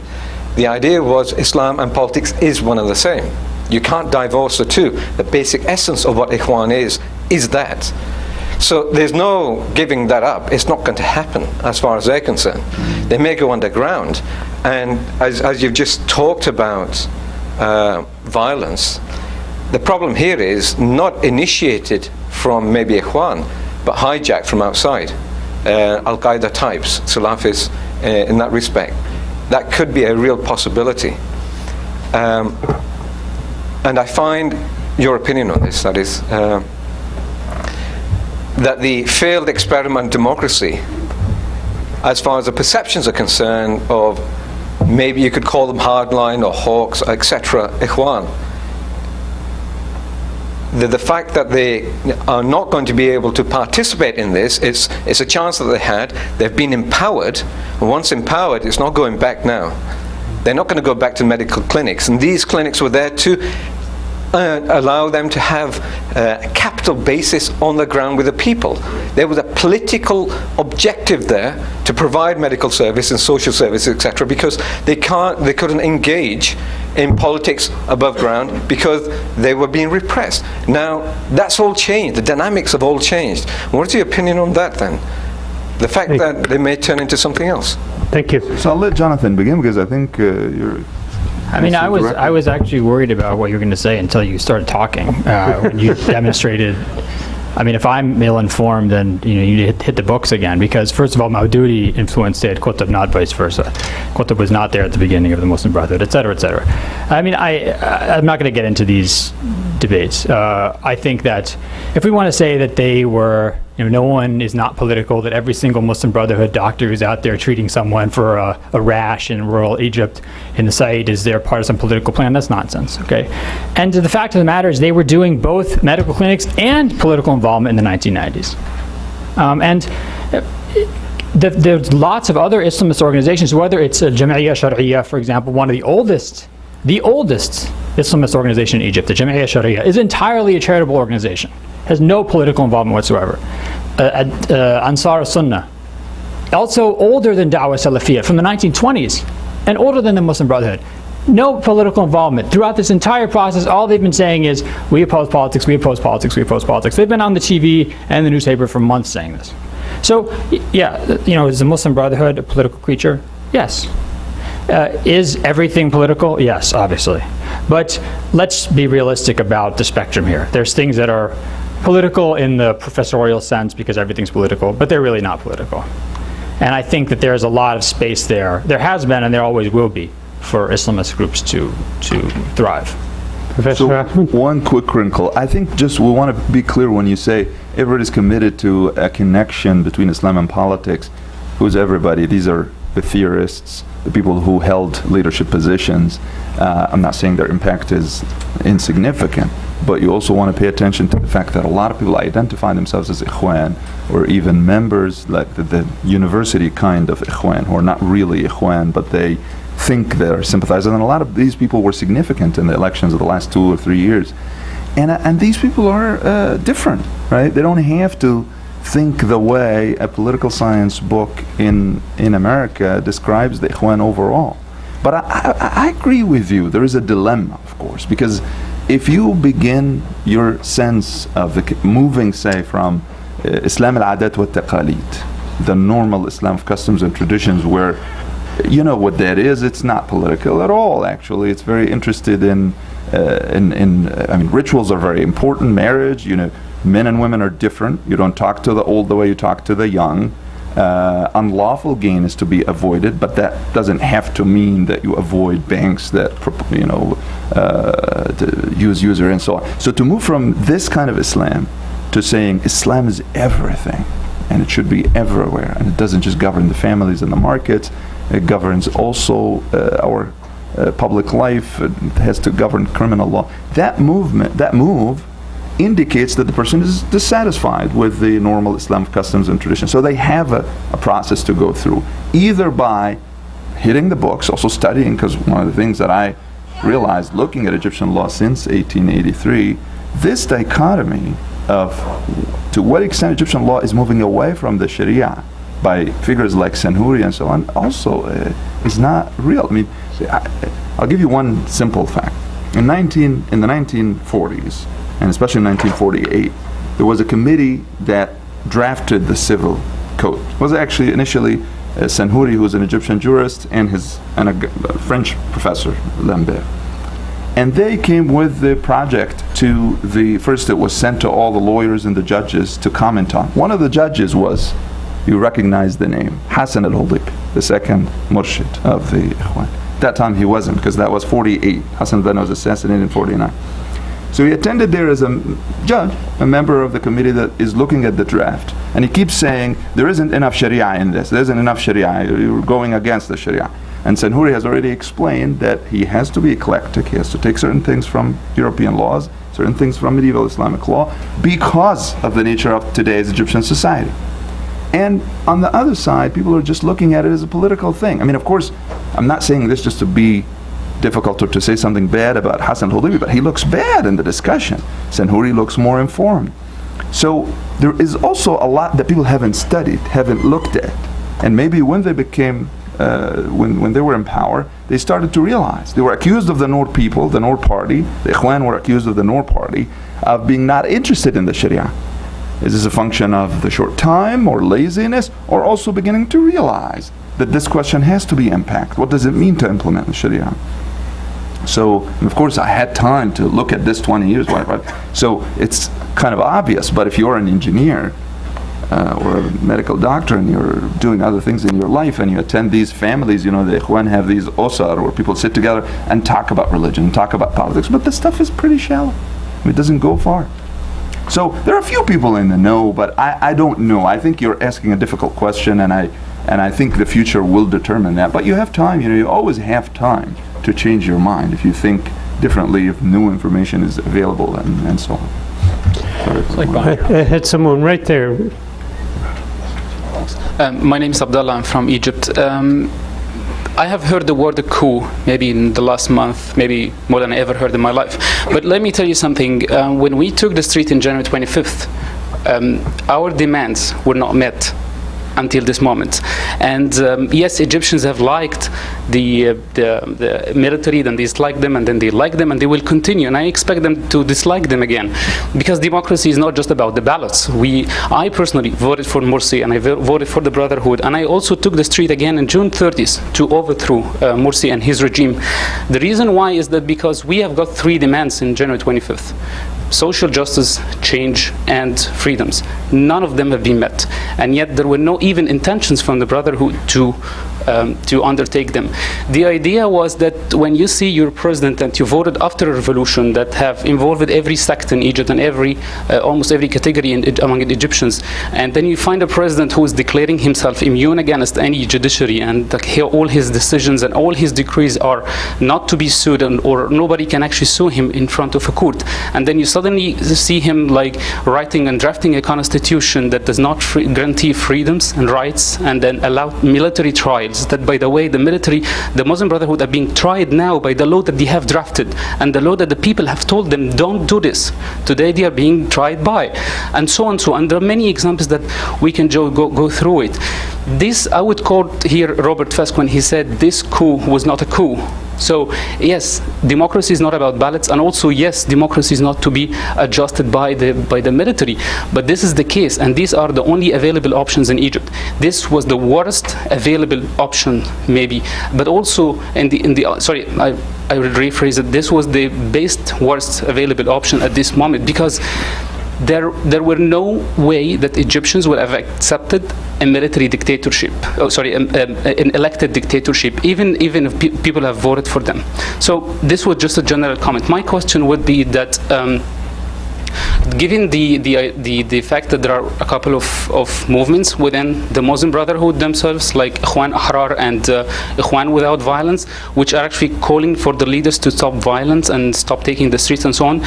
The idea was Islam and politics is one and the same. You can't divorce the two. The basic essence of what Ikhwan is that. So there's no giving that up. It's not going to happen as far as they're concerned. They may go underground. And as you've just talked about violence, the problem here is not initiated from maybe Ikhwan, but hijacked from outside. Al-Qaeda types, Salafis in that respect. That could be a real possibility. And I find your opinion on this, that is, that the failed experiment democracy, as far as the perceptions are concerned of, maybe you could call them hardline or hawks, etc., Ikhwan, the fact that they are not going to be able to participate in this, it's a chance that they had. They've been empowered. Once empowered, it's not going back now. They're not going to go back to medical clinics. And these clinics were there to allow them to have a capital basis on the ground with the people. There was a political objective there to provide medical service and social services, etc., because they couldn't engage in politics above ground because they were being repressed. Now that's all changed. The dynamics have all changed. What's your opinion on that then? The fact that they may turn into something else. Thank you. So I'll let Jonathan begin because I think you're. I mean, I was actually worried about what you were going to say until you started talking. When you demonstrated, I mean, if I'm ill-informed, then you hit the books again, because first of all, Maududi influenced Sayyid Qutb, not vice versa. Qutb was not there at the beginning of the Muslim Brotherhood, etc., etc. I mean, I'm not going to get into these debates. I think that if we want to say that they were, no one is not political, that every single Muslim Brotherhood doctor who's out there treating someone for a rash in rural Egypt in the SAIS is their partisan political plan, that's nonsense, okay? And the fact of the matter is they were doing both medical clinics and political involvement in the 1990s. There's lots of other Islamist organizations, whether it's Jam'iyya Shar'iyya, for example, one of the oldest Islamist organization in Egypt, the Jam'iyya Shar'iyya, is entirely a charitable organization, has no political involvement whatsoever. Ansar Sunnah, also older than Da'wah Salafiyya, from the 1920s, and older than the Muslim Brotherhood. No political involvement. Throughout this entire process, all they've been saying is, we oppose politics, we oppose politics, we oppose politics. They've been on the TV and the newspaper for months saying this. So, yeah, is the Muslim Brotherhood a political creature? Yes. Is everything political? Yes, obviously. But let's be realistic about the spectrum here. There's things that are political in the professorial sense because everything's political, but they're really not political. And I think that there's a lot of space there. There has been and there always will be for Islamist groups to thrive. So one quick wrinkle. I think just we want to be clear when you say everybody's committed to a connection between Islam and politics. Who's everybody? These are the theorists, the people who held leadership positions. I'm not saying their impact is insignificant, but you also want to pay attention to the fact that a lot of people identify themselves as Ikhwan, or even members like the university kind of Ikhwan, who are not really Ikhwan, but they think they're sympathizers. And a lot of these people were significant in the elections of the last 2 or 3 years. And these people are different, right? They don't have to think the way a political science book in America describes the Ikhwan overall. But I agree with you. There is a dilemma, of course, because if you begin your sense of moving, say, from Islam al-Adat wa taqalid, the normal Islam of customs and traditions, where you know what that is, it's not political at all, actually. It's very interested in I mean, rituals are very important. Marriage, men and women are different. You don't talk to the old the way you talk to the young. Unlawful gain is to be avoided, but that doesn't have to mean that you avoid banks that use user and so on. So to move from this kind of Islam to saying Islam is everything and it should be everywhere, and it doesn't just govern the families and the markets, it governs also our public life, it has to govern criminal law. That move indicates that the person is dissatisfied with the normal Islamic customs and traditions. So they have a process to go through, either by hitting the books, also studying, because one of the things that I realized looking at Egyptian law since 1883, this dichotomy of to what extent Egyptian law is moving away from the Sharia by figures like Senhuri and so on also is not real. I mean, I'll give you one simple fact. In the 1940s, and especially in 1948, there was a committee that drafted the civil code. It was actually initially Senhuri, who was an Egyptian jurist, and a French professor, Lambert. And they came with the project to first it was sent to all the lawyers and the judges to comment on. One of the judges was, you recognize the name, Hassan al-Hudib, the second murshid of the Ikhwan. At that time he wasn't, because that was 48. Hassan al-Banna was assassinated in 49. So he attended there as a judge, a member of the committee that is looking at the draft. And he keeps saying, there isn't enough Sharia in this. There isn't enough Sharia. You're going against the Sharia. And Senhuri has already explained that he has to be eclectic. He has to take certain things from European laws, certain things from medieval Islamic law, because of the nature of today's Egyptian society. And on the other side, people are just looking at it as a political thing. I mean, of course, I'm not saying this just to be difficult or to say something bad about Hassan al-Hudib, but he looks bad in the discussion. Senhuri looks more informed. So there is also a lot that people haven't studied, haven't looked at. And maybe when they became, when they were in power, they started to realize. They were accused of the Noor people, the Noor party, the Ikhwan were accused of the Noor party, of being not interested in the Sharia. Is this a function of the short time or laziness, or also beginning to realize that this question has to be unpacked? What does it mean to implement the Sharia? So, of course, I had time to look at this 20 years ago. So it's kind of obvious, but if you're an engineer or a medical doctor and you're doing other things in your life and you attend these families, the Ikhwan have these ouster where people sit together and talk about religion, talk about politics, but this stuff is pretty shallow. It doesn't go far. So there are a few people in the know, but I don't know. I think you're asking a difficult question, and I think the future will determine that. But you have time. You always have time to change your mind if you think differently, if new information is available, and so on. I had someone right there. My name is Abdullah. I'm from Egypt. I have heard the word coup maybe in the last month, maybe more than I ever heard in my life. But let me tell you something. When we took the street in January 25th, our demands were not met until this moment. And yes, Egyptians have liked the military, then they disliked them, and then they like them, and they will continue. And I expect them to dislike them again, because democracy is not just about the ballots. I personally voted for Morsi, and I voted for the Brotherhood, and I also took the street again on June 30th to overthrow Morsi and his regime. The reason why is that because we have got three demands in January 25th. Social justice, change, and freedoms. None of them have been met, and yet there were no even intentions from the Brotherhood to undertake them. The idea was that when you see your president and you voted after a revolution that have involved every sect in Egypt and almost every category among the Egyptians, and then you find a president who is declaring himself immune against any judiciary, and all his decisions and all his decrees are not to be sued, or nobody can actually sue him in front of a court. And then you suddenly see him writing and drafting a constitution that does not guarantee freedoms and rights, and then allow military trials. That, by the way, the Muslim Brotherhood are being tried now by the law that they have drafted, and the law that the people have told them don't do this. Today they are being tried by, and so on. And there are many examples that we can go through it. This, I would quote here Robert Fisk when he said this coup was not a coup. So yes, democracy is not about ballots, and also yes, democracy is not to be adjusted by the military. But this is the case, and these are the only available options in Egypt. This was the worst available option, maybe, but also I will rephrase it. This was the best worst available option at this moment, because there were no way that Egyptians would have accepted a military dictatorship. An elected dictatorship, even if people have voted for them. So this was just a general comment. My question would be that given the fact that there are a couple of movements within the Muslim Brotherhood themselves, like Ikhwan Ahrar and Ikhwan Without Violence, which are actually calling for the leaders to stop violence and stop taking the streets and so on.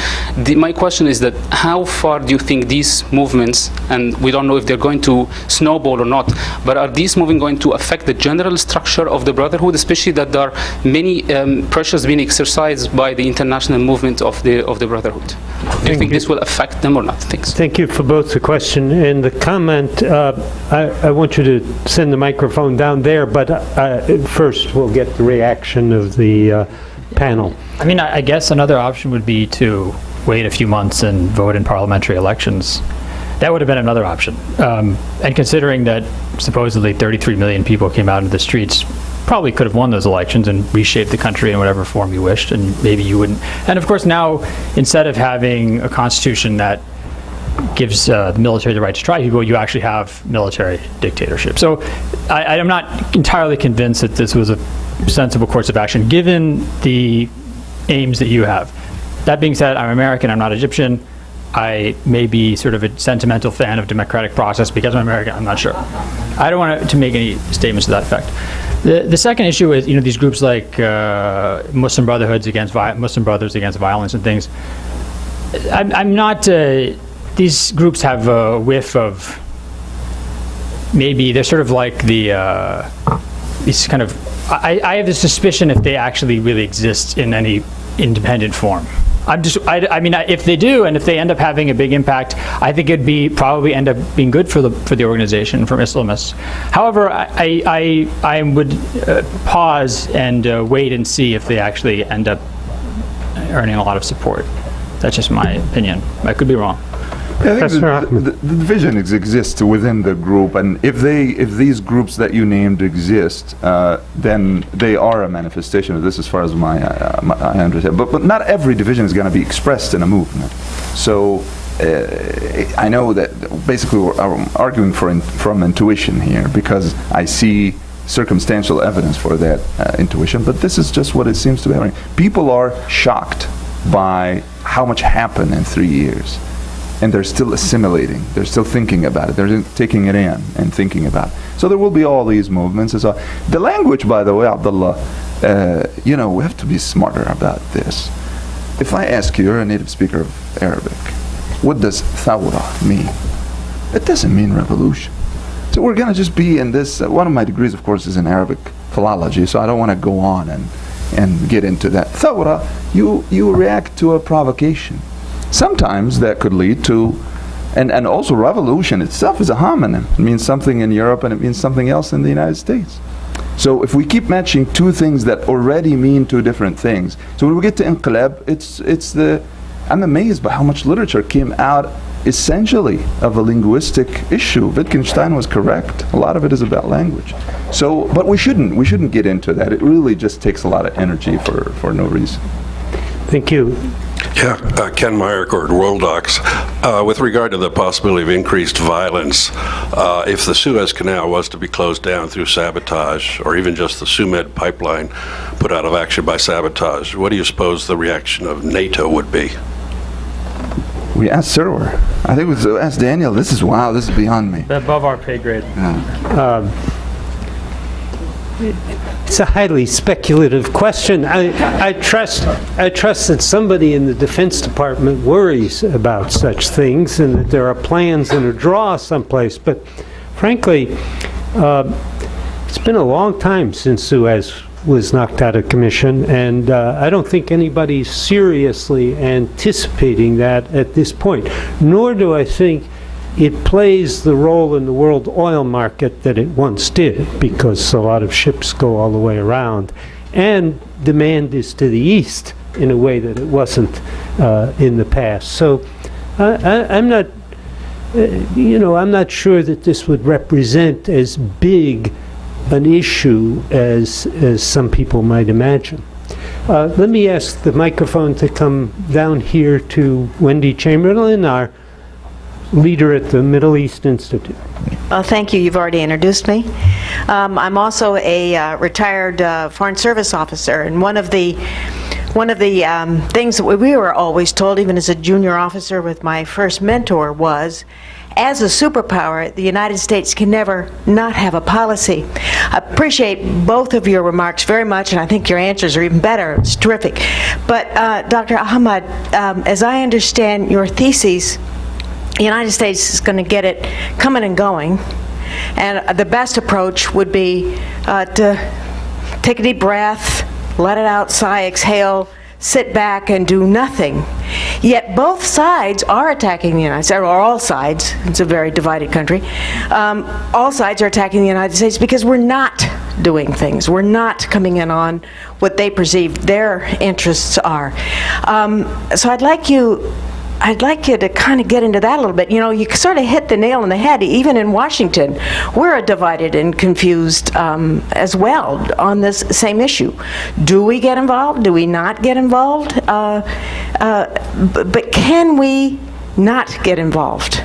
My question is that how far do you think these movements, and we don't know if they're going to snowball or not, but are these movements going to affect the general structure of the Brotherhood, especially that there are many pressures being exercised by the international movement of the Brotherhood? Do you think this will affect them or not? Thanks. Thank you for both the question and the comment. I want you to send the microphone down there, but first we'll get the reaction of the panel. I mean, I guess another option would be to wait a few months and vote in parliamentary elections. That would have been another option. And considering that supposedly 33 million people came out into the streets, probably could have won those elections and reshaped the country in whatever form you wished, and maybe you wouldn't. And of course now, instead of having a constitution that gives the military the right to try people, you actually have military dictatorship. So I'm not entirely convinced that this was a sensible course of action, given the aims that you have. That being said, I'm American, I'm not Egyptian. I may be sort of a sentimental fan of democratic process because I'm American, I'm not sure. I don't want to make any statements to that effect. The second issue is, these groups like Muslim Brothers Against Violence and things. I'm not, these groups have a whiff of, maybe they're sort of like these kind of, I have the suspicion if they actually really exist in any independent form. I mean, if they do, and if they end up having a big impact, I think it'd probably end up being good for the organization from Islamists. However, I would pause and wait and see if they actually end up earning a lot of support. That's just my opinion. I could be wrong. I think the division exists within the group, and if these groups that you named exist, then they are a manifestation of this, as far as my I understand. But not every division is going to be expressed in a movement. So I know that basically we're arguing from intuition here, because I see circumstantial evidence for that intuition. But this is just what it seems to be happening. People are shocked by how much happened in 3 years. And they're still assimilating. They're still thinking about it. They're taking it in and thinking about it. So there will be all these movements. And so the language, by the way, Abdullah, we have to be smarter about this. If I ask you, you're a native speaker of Arabic, what does thawra mean? It doesn't mean revolution. So we're going to just be in this. One of my degrees, of course, is in Arabic philology, so I don't want to go on and get into that. Thawra, you react to a provocation. Sometimes that could lead to, and also revolution itself is a homonym. It means something in Europe and it means something else in the United States. So if we keep matching two things that already mean two different things, so when we get to inqilab, I'm amazed by how much literature came out essentially of a linguistic issue. Wittgenstein was correct. A lot of it is about language. So, but we shouldn't get into that. It really just takes a lot of energy for no reason. Thank you. Yeah, Ken Meyer, World Docs. With regard to the possibility of increased violence, if the Suez Canal was to be closed down through sabotage, or even just the Sumed pipeline put out of action by sabotage, what do you suppose the reaction of NATO would be? We asked Sirwar. I think we asked Daniel. This is beyond me. Above our pay grade. It's a highly speculative question. I trust that somebody in the Defense Department worries about such things, and that there are plans and a draw someplace. But frankly, it's been a long time since Suez was knocked out of commission, and I don't think anybody's seriously anticipating that at this point. Nor do I think it plays the role in the world oil market that it once did, because a lot of ships go all the way around, and demand is to the east in a way that it wasn't in the past. So I'm not, I'm not sure that this would represent as big an issue as some people might imagine. Let me ask the microphone to come down here to Wendy Chamberlain, our leader at the Middle East Institute. Well, thank you. You've already introduced me. I'm also a retired Foreign Service officer, and one of the One of the things that we were always told, even as a junior officer with my first mentor, was, as a superpower, the United States can never not have a policy. I appreciate both of your remarks very much, and I think your answers are even better. It's terrific. But Dr. Ahmad, as I understand your theses, the United States is going to get it coming and going, and the best approach would be to take a deep breath, let it out, sigh, exhale, sit back and do nothing. Yet both sides are attacking the United States, or all sides, it's a very divided country, all sides are attacking the United States because we're not doing things. We're not coming in on what they perceive their interests are. So I'd like you to kind of get into that a little bit. You know, you sort of hit the nail on the head. Even in Washington, we're divided and confused as well on this same issue. Do we get involved? Do we not get involved? But can we not get involved?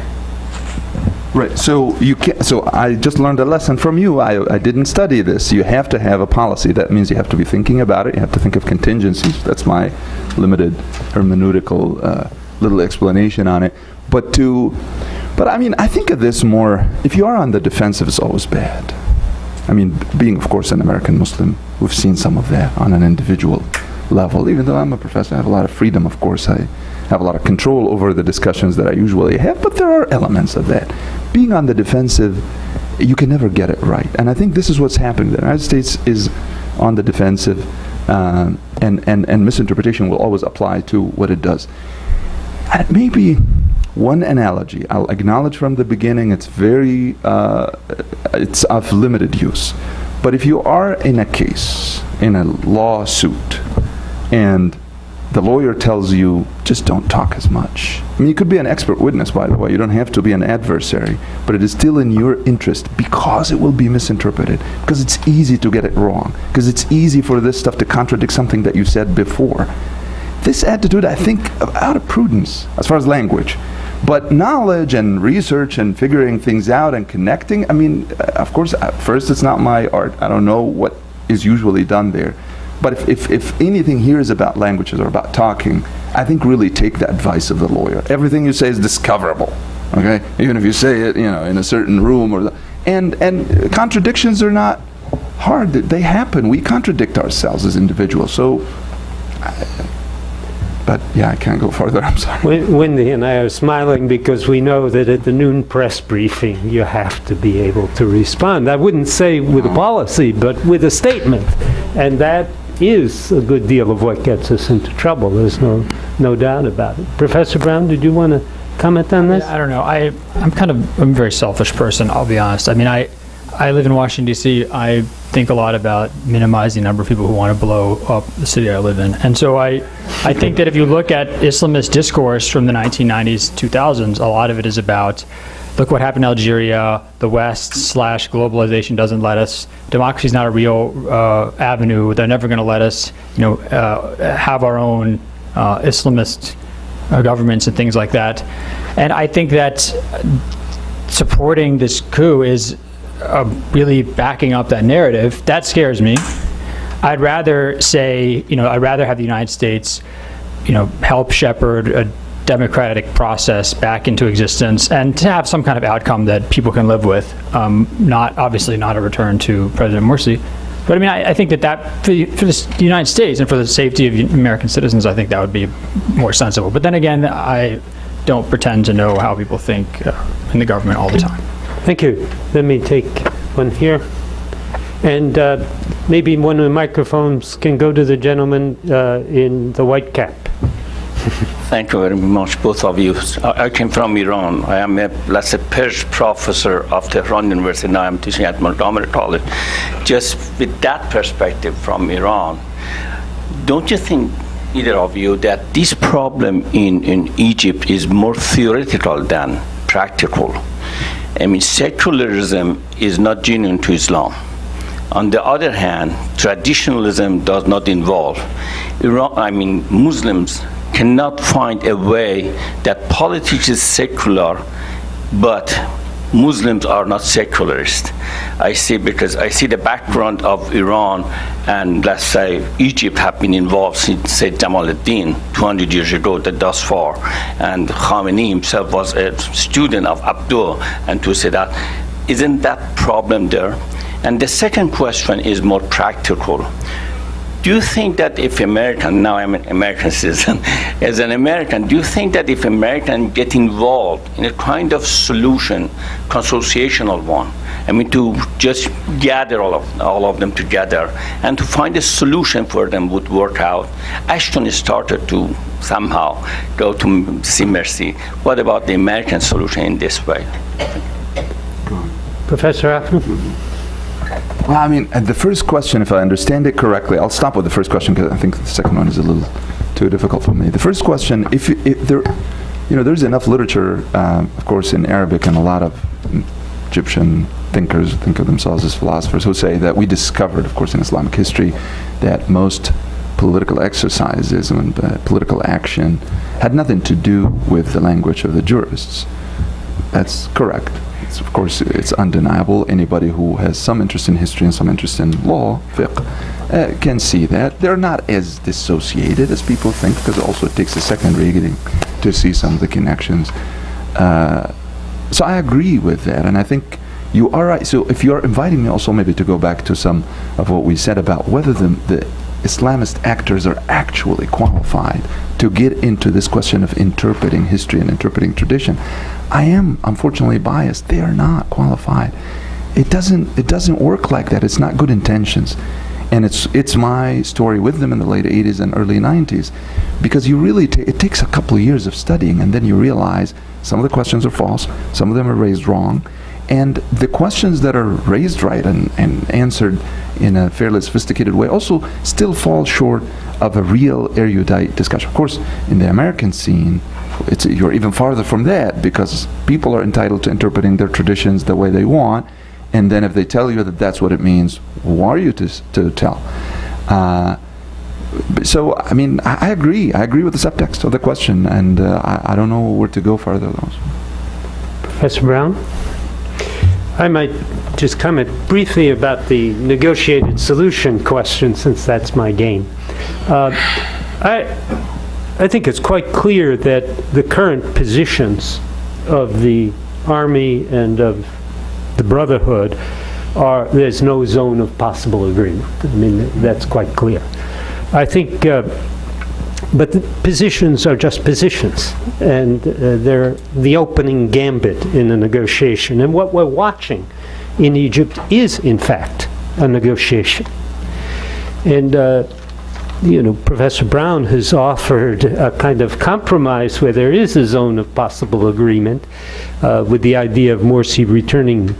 Right. So you can. So I just learned a lesson from you. I didn't study this. You have to have a policy. That means you have to be thinking about it. You have to think of contingencies. That's my limited hermeneutical little explanation on it. But I mean, I think of this more, if you are on the defensive, it's always bad. I mean, being, of course, an American Muslim, we've seen some of that on an individual level. Even though I'm a professor, I have a lot of freedom, of course. I have a lot of control over the discussions that I usually have, but there are elements of that. Being on the defensive, you can never get it right. And I think this is what's happening. The United States is on the defensive, and misinterpretation will always apply to what it does. Maybe one analogy, I'll acknowledge from the beginning, it's very, it's of limited use. But if you are in a case, in a lawsuit, and the lawyer tells you, just don't talk as much. I mean, you could be an expert witness, by the way. You don't have to be an adversary. But it is still in your interest because it will be misinterpreted. Because it's easy to get it wrong. Because it's easy for this stuff to contradict something that you said before. This attitude, I think, out of prudence, as far as language. But knowledge and research and figuring things out and connecting, I mean, of course, at first it's not my art. I don't know what is usually done there. But if anything here is about languages or about talking, I think really take the advice of the lawyer. Everything you say is discoverable, okay? Even if you say it, you know, in a certain room or and contradictions are not hard. They happen. We contradict ourselves as individuals. So, but yeah, I can't go further. I'm sorry. Wendy and I are smiling because we know that at the noon press briefing you have to be able to respond. I wouldn't say with a policy, but with a statement. And that is a good deal of what gets us into trouble. There's no doubt about it. Professor Brown, did you want to comment on this? I don't know. I'm a very selfish person, I'll be honest. I mean, I live in Washington, D.C. I think a lot about minimizing the number of people who want to blow up the city I live in. And so I think that if you look at Islamist discourse from the 1990s, 2000s, a lot of it is about, look what happened in Algeria, the West / globalization doesn't let us, democracy is not a real avenue, they're never going to let us, have our own Islamist governments and things like that. And I think that supporting this coup is really backing up that narrative. That scares me. I'd rather say, I'd rather have the United States, help shepherd a democratic process back into existence and to have some kind of outcome that people can live with. Obviously not a return to President Morsi. But I mean, I think that for the United States and for the safety of American citizens, I think that would be more sensible. But then again, I don't pretend to know how people think in the government all the time. Thank you. Let me take one here. And maybe one of the microphones can go to the gentleman in the white cap. Thank you very much, both of you. I came from Iran. I am a Persian professor of Tehran University. Now I'm teaching at Montgomery College. Just with that perspective from Iran, don't you think, either of you, that this problem in Egypt is more theoretical than practical? I mean, secularism is not genuine to Islam. On the other hand, traditionalism does not involve. Muslims cannot find a way that politics is secular, but Muslims are not secularist. I see the background of Iran and, let's say, Egypt have been involved since, say, Jamaluddin 200 years ago, thus far. And Khamenei himself was a student of Abdul, and to say that, isn't that problem there? And the second question is more practical. Do you think that if American, now I'm an American citizen, as an American, do you think that if Americans get involved in a kind of solution, consociational one, I mean, to just gather all of them together and to find a solution for them would work out? Ashton started to somehow go to see Morsi. What about the American solution in this way? Professor Ahmed? Well, I mean, the first question, if I understand it correctly, I'll stop with the first question because I think the second one is a little too difficult for me. The first question, if there, there's enough literature, of course, in Arabic, and a lot of Egyptian thinkers think of themselves as philosophers who say that we discovered, of course, in Islamic history, that most political exercises and political action had nothing to do with the language of the jurists. That's correct. Of course, it's undeniable. Anybody who has some interest in history and some interest in law, fiqh, can see that. They're not as dissociated as people think, because also it takes a second reading to see some of the connections. So I agree with that, and I think you are right. So if you're inviting me also maybe to go back to some of what we said about whether the Islamist actors are actually qualified to get into this question of interpreting history and interpreting tradition, I am unfortunately biased. They are not qualified. It doesn't work like that. It's not good intentions. And it's my story with them in the late 80s and early 90s, because you really it takes a couple of years of studying, and then you realize some of the questions are false, some of them are raised wrong, and the questions that are raised right and answered in a fairly sophisticated way also still fall short of a real erudite discussion. Of course, in the American scene, you're even farther from that, because people are entitled to interpreting their traditions the way they want, and then if they tell you that that's what it means, who are you to tell? So, I mean, I agree with the subtext of the question, and I don't know where to go further. Professor Brown? I might just comment briefly about the negotiated solution question, since that's my game. I think it's quite clear that the current positions of the Army and of the Brotherhood there's no zone of possible agreement. I mean, that's quite clear. I think, but the positions are just positions, and they're the opening gambit in a negotiation. And what we're watching in Egypt is, in fact, a negotiation. And Professor Brown has offered a kind of compromise where there is a zone of possible agreement, with the idea of Morsi returning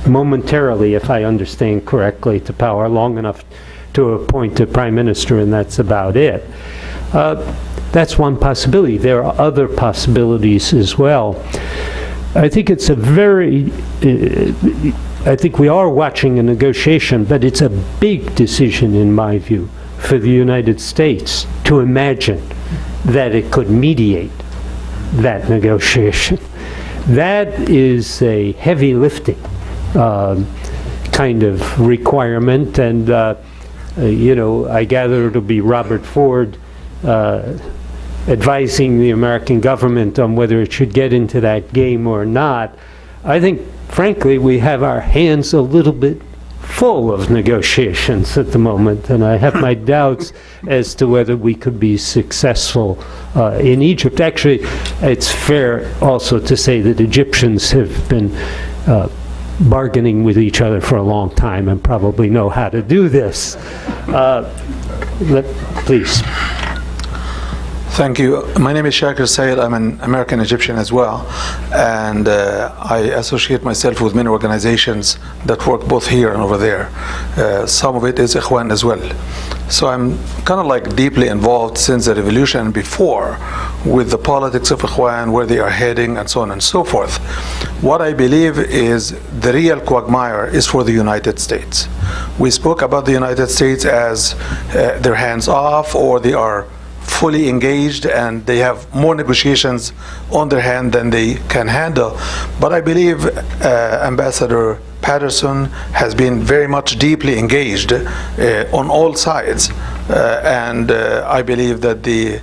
momentarily, if I understand correctly, to power long enough to appoint a prime minister, and that's about it. That's one possibility. There are other possibilities as well. I think it's I think we are watching a negotiation, but it's a big decision, in my view, for the United States to imagine that it could mediate that negotiation. That is a heavy lifting kind of requirement, and I gather it'll be Robert Ford advising the American government on whether it should get into that game or not. I think, frankly, we have our hands a little bit full of negotiations at the moment, and I have my doubts as to whether we could be successful in Egypt. Actually, it's fair also to say that Egyptians have been bargaining with each other for a long time and probably know how to do this. Please. Thank you. My name is Shakir Sayed. I'm an American Egyptian as well, and I associate myself with many organizations that work both here and over there. Some of it is Ikhwan as well. So I'm kind of like deeply involved since the revolution and before with the politics of Ikhwan, where they are heading, and so on and so forth. What I believe is the real quagmire is for the United States. We spoke about the United States as their hands off, or they are fully engaged and they have more negotiations on their hand than they can handle. But I believe Ambassador Patterson has been very much deeply engaged on all sides. And I believe that the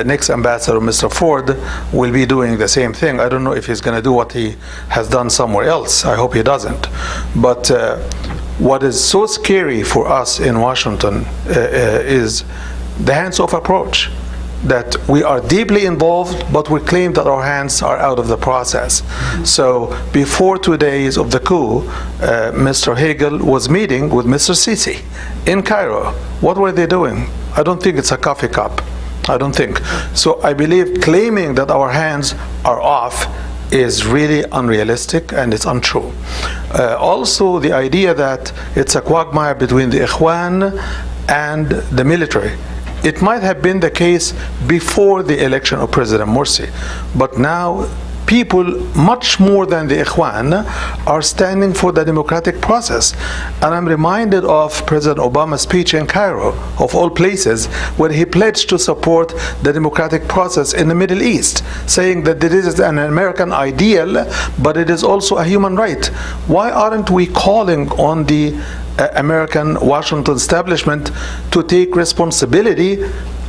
next ambassador, Mr. Ford, will be doing the same thing. I don't know if he's going to do what he has done somewhere else. I hope he doesn't. But what is so scary for us in Washington is the hands-off approach, that we are deeply involved, but we claim that our hands are out of the process. So before 2 days of the coup, Mr. Hagel was meeting with Mr. Sisi in Cairo. What were they doing? I don't think it's a coffee cup. I don't think. So I believe claiming that our hands are off is really unrealistic and it's untrue. Also, the idea that it's a quagmire between the Ikhwan and the military. It might have been the case before the election of President Morsi, but now people, much more than the Ikhwan, are standing for the democratic process. And I'm reminded of President Obama's speech in Cairo, of all places, where he pledged to support the democratic process in the Middle East, saying that this is an American ideal, but it is also a human right. Why aren't we calling on the American Washington establishment to take responsibility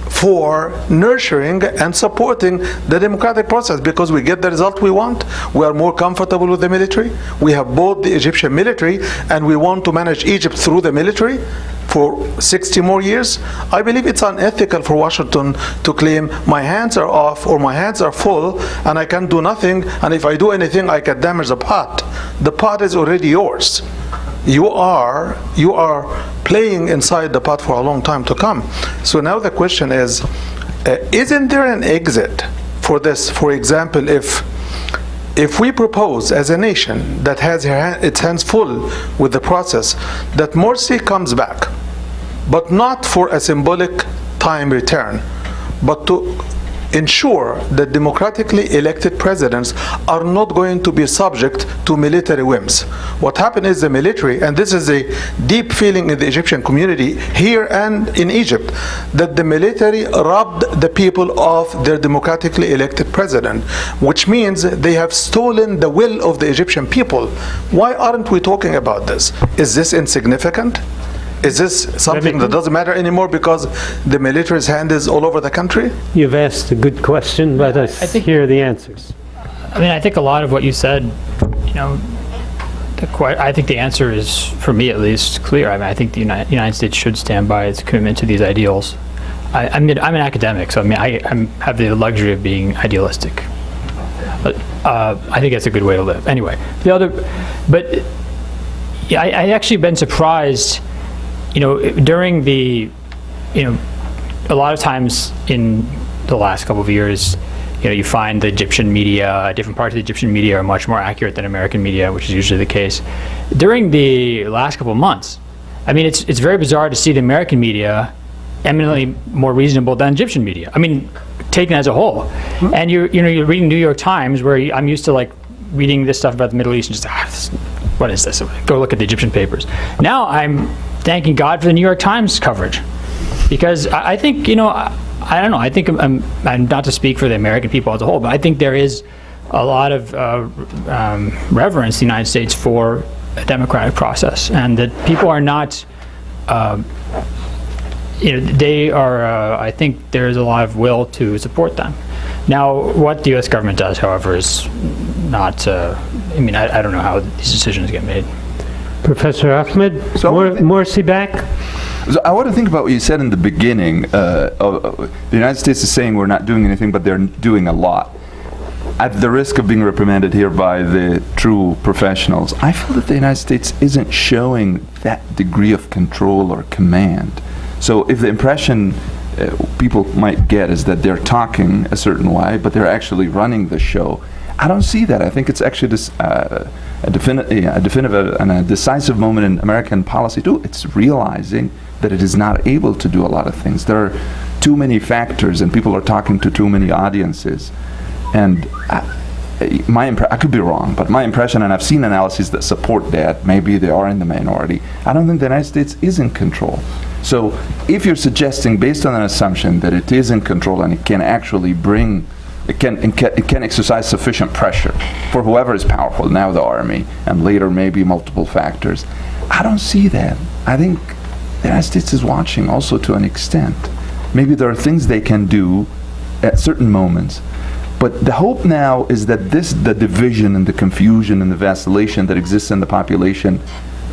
for nurturing and supporting the democratic process? Because we get the result we want. We are more comfortable with the military. We have bought the Egyptian military and we want to manage Egypt through the military for 60 more years. I believe it's unethical for Washington to claim my hands are off or my hands are full and I can do nothing, and if I do anything I can damage the pot. The pot is already yours. You are playing inside the pot for a long time to come. So now the question is, isn't there an exit for this? For example, if we propose as a nation that has its hands full with the process, that Morsi comes back, but not for a symbolic time return, but to ensure that democratically elected presidents are not going to be subject to military whims. What happened is the military, and this is a deep feeling in the Egyptian community here and in Egypt, that the military robbed the people of their democratically elected president, which means they have stolen the will of the Egyptian people. Why aren't we talking about this? Is this insignificant? Is this something that doesn't matter anymore because the military's hand is all over the country? You've asked a good question. Let us hear the answers. I mean, I think a lot of what you said, you know, I think the answer is, for me at least, clear. I mean, I think the United States should stand by its commitment to these ideals. I'm an academic, so I mean, I have the luxury of being idealistic. But I think that's a good way to live. Anyway, yeah, I actually been surprised. You know, during the, you know, a lot of times in the last couple of years, you know, you find the Egyptian media, different parts of the Egyptian media are much more accurate than American media, which is usually the case. During the last couple of months, I mean, it's very bizarre to see the American media eminently more reasonable than Egyptian media. I mean, taken as a whole. Mm-hmm. And you're reading New York Times, where I'm used to like reading this stuff about the Middle East and just, what is this? Go look at the Egyptian papers. Now I'm thanking God for the New York Times coverage, because I think, you know, I don't know, I think I'm not to speak for the American people as a whole, but I think there is a lot of reverence in the United States for a democratic process, and that people are not, you know, they are, I think there is a lot of will to support them. Now, what the U.S. government does, however, is not, I mean, I don't know how these decisions get made. Professor Ahmed, So Morsi back? So I want to think about what you said in the beginning. The United States is saying we're not doing anything, but they're doing a lot. At the risk of being reprimanded here by the true professionals, I feel that the United States isn't showing that degree of control or command. So if the impression people might get is that they're talking a certain way, but they're actually running the show, I don't see that. I think it's actually this, a definitive and a decisive moment in American policy too. It's realizing that it is not able to do a lot of things. There are too many factors and people are talking to too many audiences. And I could be wrong, but my impression, and I've seen analyses that support that, maybe they are in the minority, I don't think the United States is in control. So if you're suggesting, based on an assumption that it is in control and it can actually bring, it can exercise sufficient pressure for whoever is powerful, now the army, and later maybe multiple factors, I don't see that. I think the United States is watching also to an extent. Maybe there are things they can do at certain moments, but the hope now is that the division and the confusion and the vacillation that exists in the population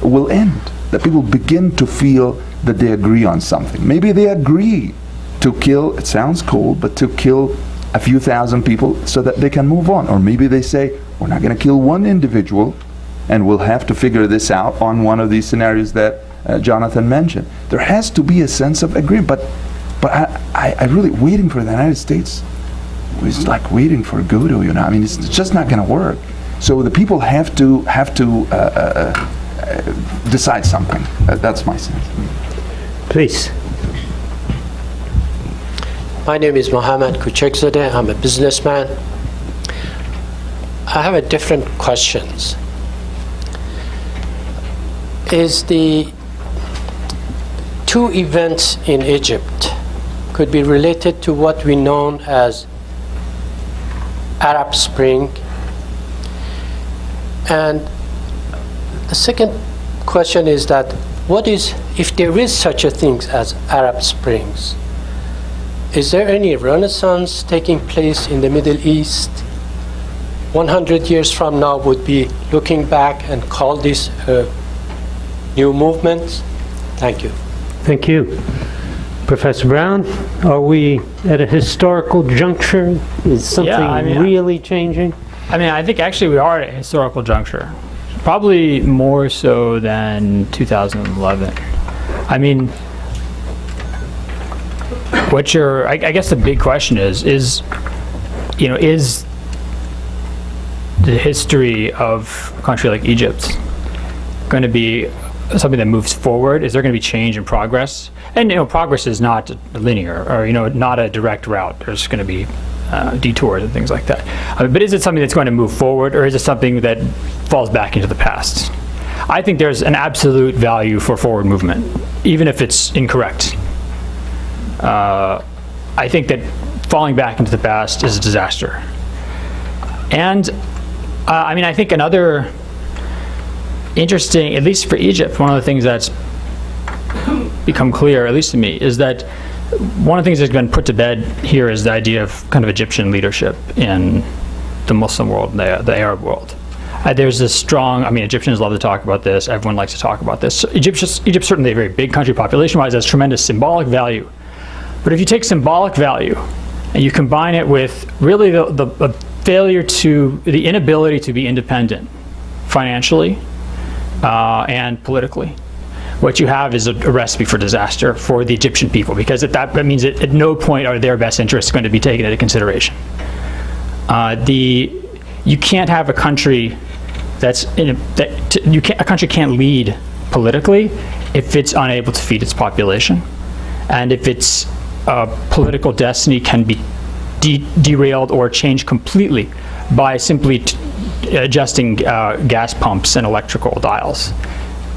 will end, that people begin to feel that they agree on something. Maybe they agree to kill, it sounds cold, but to kill a few thousand people so that they can move on. Or maybe they say, we're not going to kill one individual, and we'll have to figure this out on one of these scenarios that Jonathan mentioned. There has to be a sense of agreement, but I really, waiting for the United States is like waiting for Godot, you know. I mean, it's just not going to work. So the people have to decide something. That's my sense. Please. My name is Mohamed Kuchekzadeh. I'm a businessman. I have a different questions. Is the two events in Egypt could be related to what we know as Arab Spring? And the second question is that what is, if there is such a thing as Arab Springs, is there any renaissance taking place in the Middle East? 100 years from now would be looking back and call this a new movement? Thank you. Thank you. Professor Brown, are we at a historical juncture? Is something really changing? I mean, I think actually we are at a historical juncture. Probably more so than 2011. I mean, I guess the big question is the history of a country like Egypt going to be something that moves forward? Is there going to be change and progress? And progress is not linear, or not a direct route. There's going to be detours and things like that. But is it something that's going to move forward, or is it something that falls back into the past? I think there's an absolute value for forward movement, even if it's incorrect. I think that falling back into the past is a disaster. And I mean, I think another interesting, at least for Egypt, one of the things that's become clear, at least to me, is that one of the things that's been put to bed here is the idea of kind of Egyptian leadership in the Muslim world, the Arab world. There's this strong, I mean, Egyptians love to talk about this, everyone likes to talk about this. So Egypt's certainly a very big country population-wise, has tremendous symbolic value. But if you take symbolic value and you combine it with really the failure the inability to be independent financially and politically, what you have is a recipe for disaster for the Egyptian people, because that means that at no point are their best interests going to be taken into consideration. You can't have a country a country can't lead politically if it's unable to feed its population, and if its political destiny can be derailed or changed completely by simply adjusting gas pumps and electrical dials.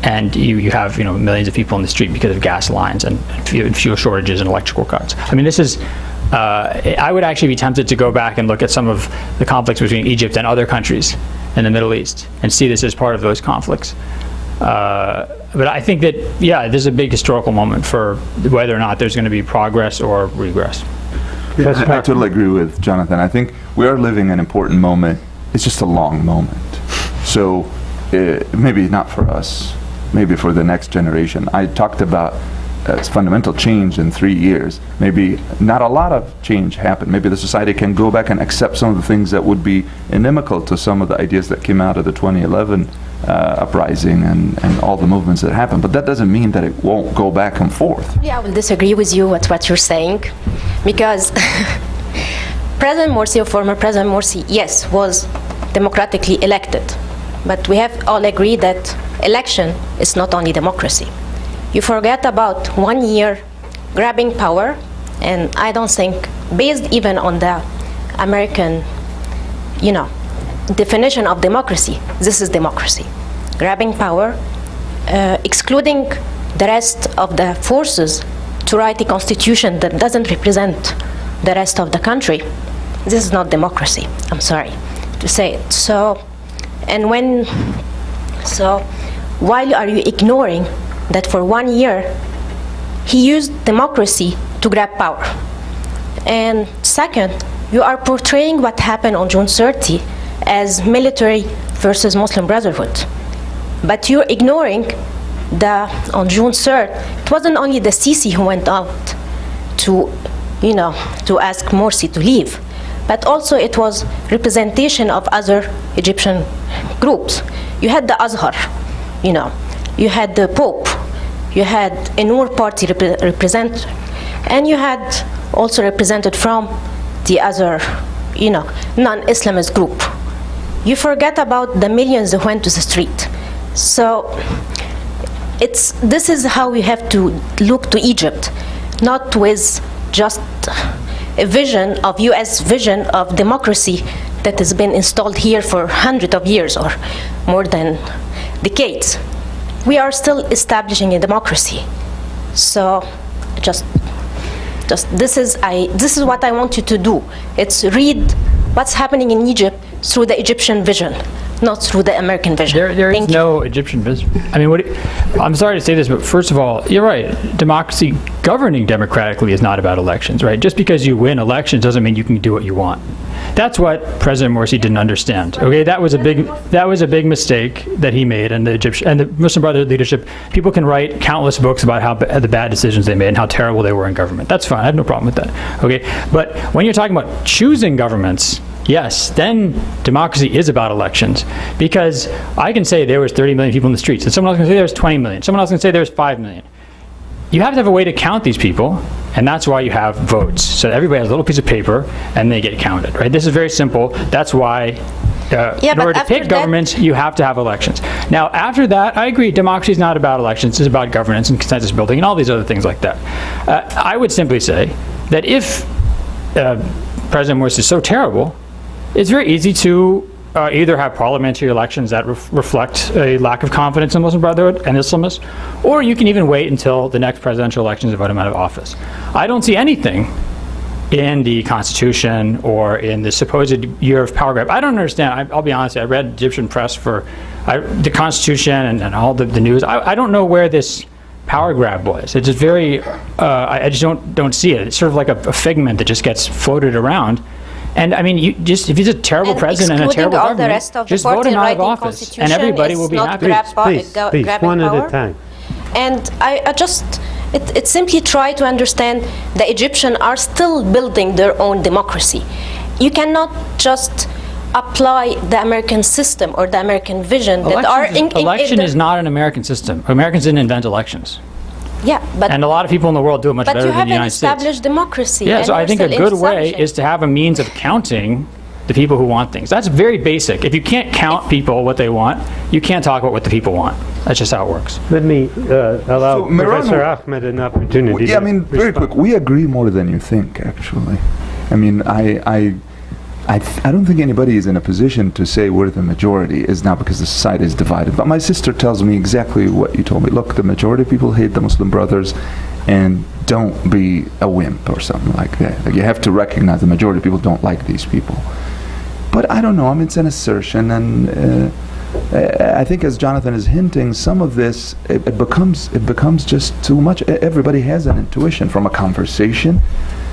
And you have millions of people in the street because of gas lines and fuel shortages and electrical cuts. I mean, this is, I would actually be tempted to go back and look at some of the conflicts between Egypt and other countries in the Middle East and see this as part of those conflicts. But I think that, there's a big historical moment for whether or not there's going to be progress or regress. Yeah, I totally agree with Jonathan. I think we are living an important moment. It's just a long moment. So maybe not for us, maybe for the next generation. I talked about fundamental change in 3 years. Maybe not a lot of change happened. Maybe the society can go back and accept some of the things that would be inimical to some of the ideas that came out of the 2011 uprising and all the movements that happened. But that doesn't mean that it won't go back and forth. Yeah, I will disagree with you with what you're saying, because President Morsi, or former President Morsi, yes, was democratically elected. But we have all agreed that election is not only democracy. You forget about 1 year grabbing power, and I don't think, based even on the American, definition of democracy, this is democracy. Grabbing power, excluding the rest of the forces to write a constitution that doesn't represent the rest of the country, this is not democracy. I'm sorry to say it. So why are you ignoring that for 1 year he used democracy to grab power? And second, you are portraying what happened on June 30 as military versus Muslim Brotherhood. But you're ignoring on June 3rd, it wasn't only the Sisi who went out to ask Morsi to leave, but also it was representation of other Egyptian groups. You had the Azhar, you had the Pope, you had a Noor party represented, and you had also represented from the other, non-Islamist group. You forget about the millions that went to the street. So this is how we have to look to Egypt, not with just a vision of U.S. vision of democracy that has been installed here for hundreds of years or more than decades. We are still establishing a democracy. So this is what I want you to do. It's read what's happening in Egypt through the Egyptian vision, not through the American vision. There is no Egyptian vision. I mean, I'm sorry to say this, but first of all, you're right. Democracy, governing democratically is not about elections, right? Just because you win elections doesn't mean you can do what you want. That's what President Morsi didn't understand. Okay, that was a big mistake that he made, and the Muslim Brotherhood leadership. People can write countless books about how the bad decisions they made and how terrible they were in government. That's fine. I have no problem with that. Okay, but when you're talking about choosing governments, yes, then democracy is about elections, because I can say there was 30 million people in the streets, and someone else can say there was 20 million. Someone else can say there was 5 million. You have to have a way to count these people, and that's why you have votes. So everybody has a little piece of paper, and they get counted, right? This is very simple. That's why in order to pick governments, you have to have elections. Now, after that, I agree, democracy is not about elections. It's about governance and consensus building and all these other things like that. I would simply say that if President Morsi is so terrible, it's very easy to either have parliamentary elections that reflect a lack of confidence in Muslim Brotherhood and Islamists, or you can even wait until the next presidential elections to vote him out of office. I don't see anything in the Constitution or in the supposed year of power grab. I don't understand. I'll be honest, I read Egyptian press for the Constitution and all the news. I don't know where this power grab was. It's just very, I just don't see it. It's sort of like a figment that just gets floated around. And I mean, if he's a terrible president and a terrible government, just vote him out of office, and everybody will be happy. Please, one at a time. And it simply try to understand the Egyptians are still building their own democracy. You cannot just apply the American system or the American vision that are election is not an American system. Americans didn't invent elections. Yeah, and a lot of people in the world do it much better than the United States. But you haven't established democracy. Yeah, so I think a good way is to have a means of counting the people who want things. That's very basic. If you can't count people what they want, you can't talk about what the people want. That's just how it works. Let me allow Professor Ahmed an opportunity. Yeah, I mean, very quick. We agree more than you think, actually. I mean, I don't think anybody is in a position to say we're the majority is now because the society is divided. But my sister tells me exactly what you told me. Look, the majority of people hate the Muslim Brothers, and don't be a wimp or something like that. Like, you have to recognize the majority of people don't like these people. But I don't know. I mean, it's an assertion, and I think, as Jonathan is hinting, some of this it becomes just too much. Everybody has an intuition from a conversation.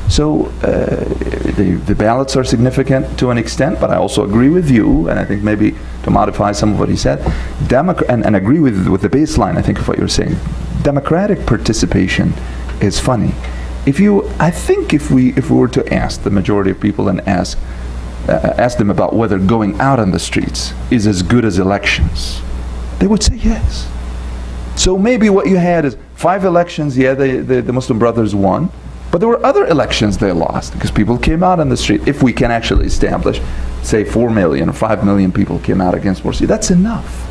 So the ballots are significant to an extent, but I also agree with you, and I think maybe to modify some of what he said, and agree with the baseline, I think, of what you're saying. Democratic participation is funny. I think if we were to ask the majority of people and ask them about whether going out on the streets is as good as elections, they would say yes. So maybe what you had is 5 elections, yeah, the Muslim Brothers won, but there were other elections they lost because people came out on the street. If we can actually establish, say 4 million or 5 million people came out against Morsi, that's enough.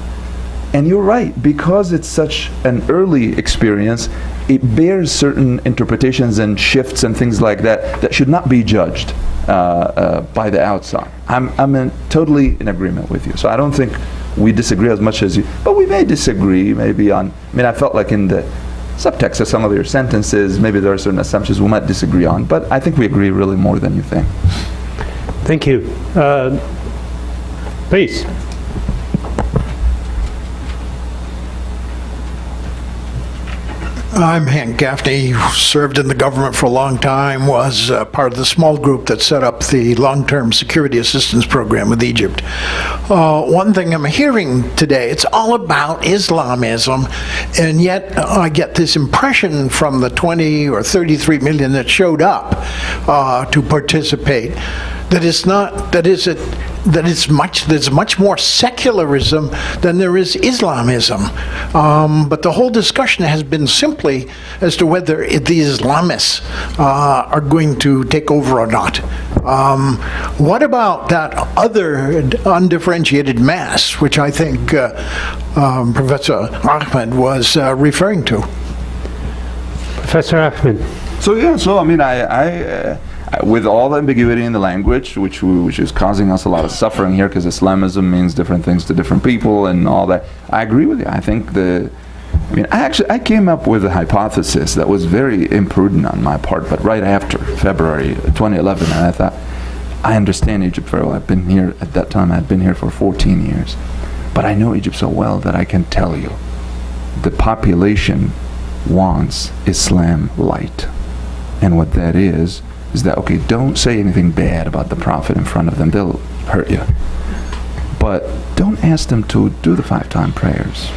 And you're right, because it's such an early experience, it bears certain interpretations and shifts and things like that should not be judged by the outside. I'm totally in agreement with you. So I don't think we disagree as much as you, but we may disagree maybe on, I mean, I felt like in the subtext of some of your sentences. Maybe there are certain assumptions we might disagree on, but I think we agree really more than you think. Thank you. Please. I'm Hank Gaffney, who served in the government for a long time, was part of the small group that set up the long-term security assistance program with Egypt. One thing I'm hearing today, it's all about Islamism, and yet I get this impression from the 20 or 33 million that showed up to participate that it's not, there's much more secularism than there is Islamism. But the whole discussion has been simply as to whether the Islamists are going to take over or not. What about that other undifferentiated mass, which I think Professor Ahmed was referring to? Professor Ahmed. So yeah, I mean, I with all the ambiguity in the language, which is causing us a lot of suffering here, because Islamism means different things to different people and all that, I agree with you. I think I came up with a hypothesis that was very imprudent on my part, but right after February 2011, and I thought, I understand Egypt very well. I've been here, at that time, I'd been here for 14 years. But I know Egypt so well that I can tell you, the population wants Islam light. And what that is that, okay, don't say anything bad about the Prophet in front of them, they'll hurt you. But don't ask them to do the 5-time prayers.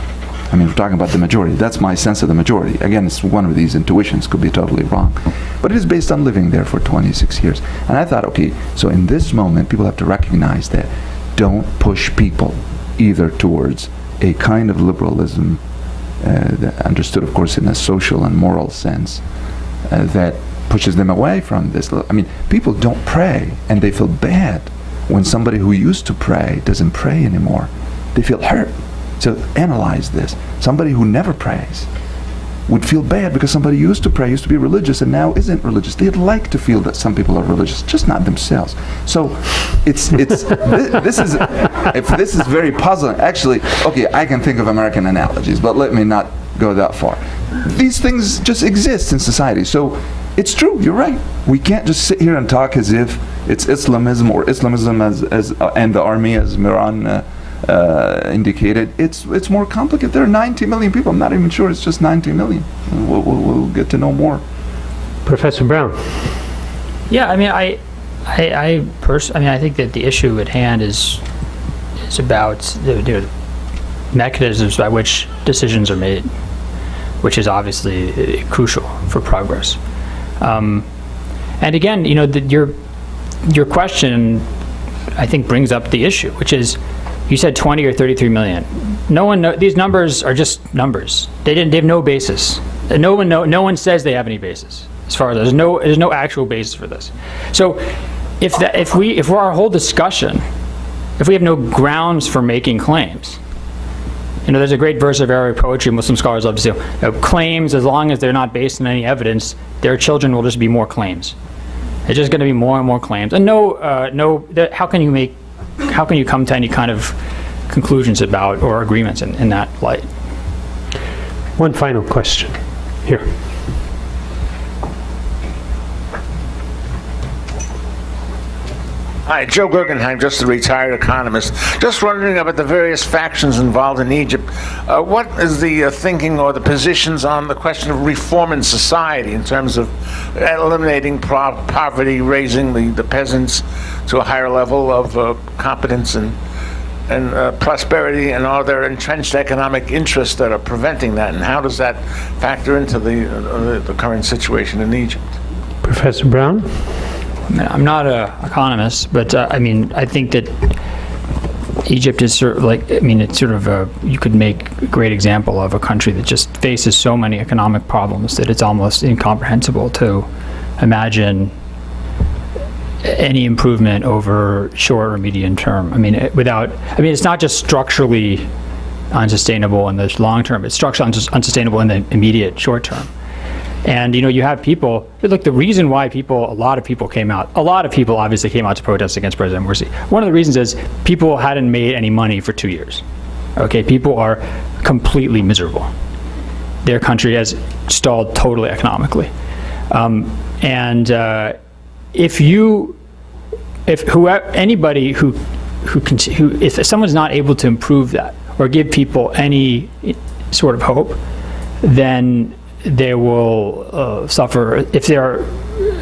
I mean, we're talking about the majority. That's my sense of the majority. Again, it's one of these intuitions, could be totally wrong. But it is based on living there for 26 years. And I thought, okay, so in this moment, people have to recognize that. Don't push people either towards a kind of liberalism, that understood, of course, in a social and moral sense, that pushes them away from this. I mean, people don't pray, and they feel bad when somebody who used to pray doesn't pray anymore. They feel hurt. So analyze this. Somebody who never prays would feel bad because somebody used to pray, used to be religious, and now isn't religious. They'd like to feel that some people are religious, just not themselves. So this is very puzzling. Actually, okay, I can think of American analogies, but let me not go that far. These things just exist in society. So it's true, you're right. We can't just sit here and talk as if it's Islamism or Islamism and the army, as Miran indicated. It's more complicated. There are 90 million people. I'm not even sure it's just 90 million. We'll get to know more. Professor Brown. Yeah, I mean, I think that the issue at hand is about the mechanisms by which decisions are made, which is obviously crucial for progress. And again, your question, I think, brings up the issue, which is, you said 20 or 33 million. No one these numbers are just numbers. They have no basis. No one says they have any basis. As far as there's no actual basis for this. So if our whole discussion, if we have no grounds for making claims, there's a great verse of Arabic poetry Muslim scholars love to say, claims, as long as they're not based on any evidence, their children will just be more claims. It's just going to be more and more claims. And how can you come to any kind of conclusions about or agreements in that light? One final question. Here. Hi, Joe Guggenheim, just a retired economist. Just wondering about the various factions involved in Egypt. What is the thinking or the positions on the question of reform in society in terms of eliminating poverty, raising the peasants to a higher level of competence and prosperity, and are there entrenched economic interests that are preventing that, and how does that factor into the current situation in Egypt? Professor Brown? I'm not an economist, but I think that Egypt is you could make a great example of a country that just faces so many economic problems that it's almost incomprehensible to imagine any improvement over short or medium term. It's not just structurally unsustainable in the long term, it's structurally unsustainable in the immediate short term. And you have people, look, the reason why a lot of people obviously came out to protest against President Morsi. One of the reasons is people hadn't made any money for 2 years. Okay, people are completely miserable. their country has stalled totally economically. If someone's not able to improve that or give people any sort of hope, then they will suffer.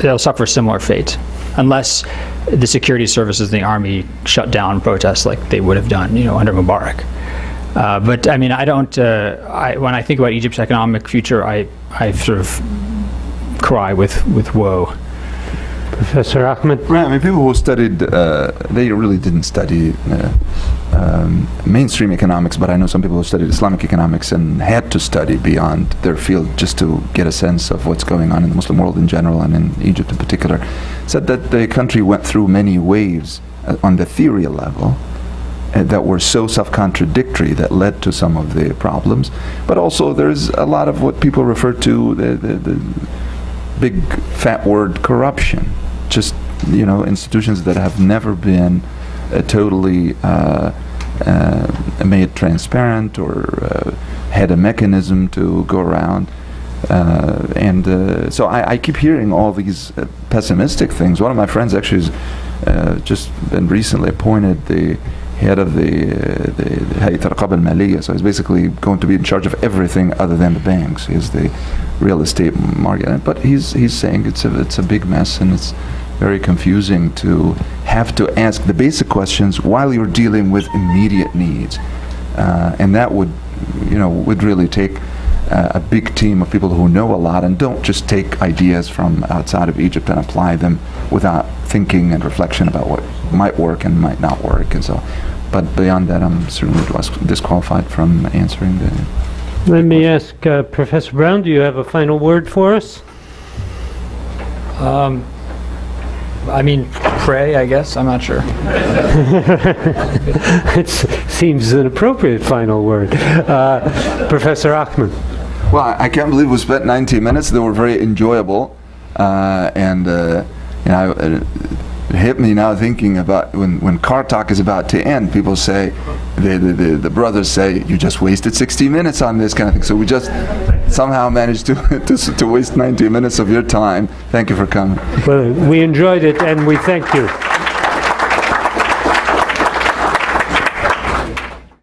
They'll suffer a similar fate, unless the security services and the army shut down protests like they would have done, under Mubarak. But I mean, I don't. When I think about Egypt's economic future, I sort of cry with woe. Professor Ahmed? Right, I mean, people who studied, they really didn't study mainstream economics, but I know some people who studied Islamic economics and had to study beyond their field just to get a sense of what's going on in the Muslim world in general and in Egypt in particular, said that the country went through many waves on the theory level that were so self-contradictory that led to some of the problems. But also there's a lot of what people refer to the big fat word corruption. Just, institutions that have never been totally made transparent or had a mechanism to go around. So I keep hearing all these pessimistic things. One of my friends actually has just been recently appointed the head of the Hayat al-Raqaba al-Maliyya, so he's basically going to be in charge of everything other than the banks. He's the real estate market, but he's saying it's a big mess, and it's very confusing to have to ask the basic questions while you're dealing with immediate needs, and that would really take a big team of people who know a lot and don't just take ideas from outside of Egypt and apply them without thinking and reflection about what might work and might not work, and so. But beyond that, I'm certainly disqualified from answering the. Let me ask Professor Brown, do you have a final word for us? I mean, pray, I guess. I'm not sure. It seems an appropriate final word. Professor Ahmed. Well, I can't believe we spent 90 minutes. They were very enjoyable, it hit me now thinking about when car talk is about to end. People say, the brothers say, you just wasted 60 minutes on this kind of thing. So we just somehow managed to waste 90 minutes of your time. Thank you for coming. Well, we enjoyed it, and we thank you.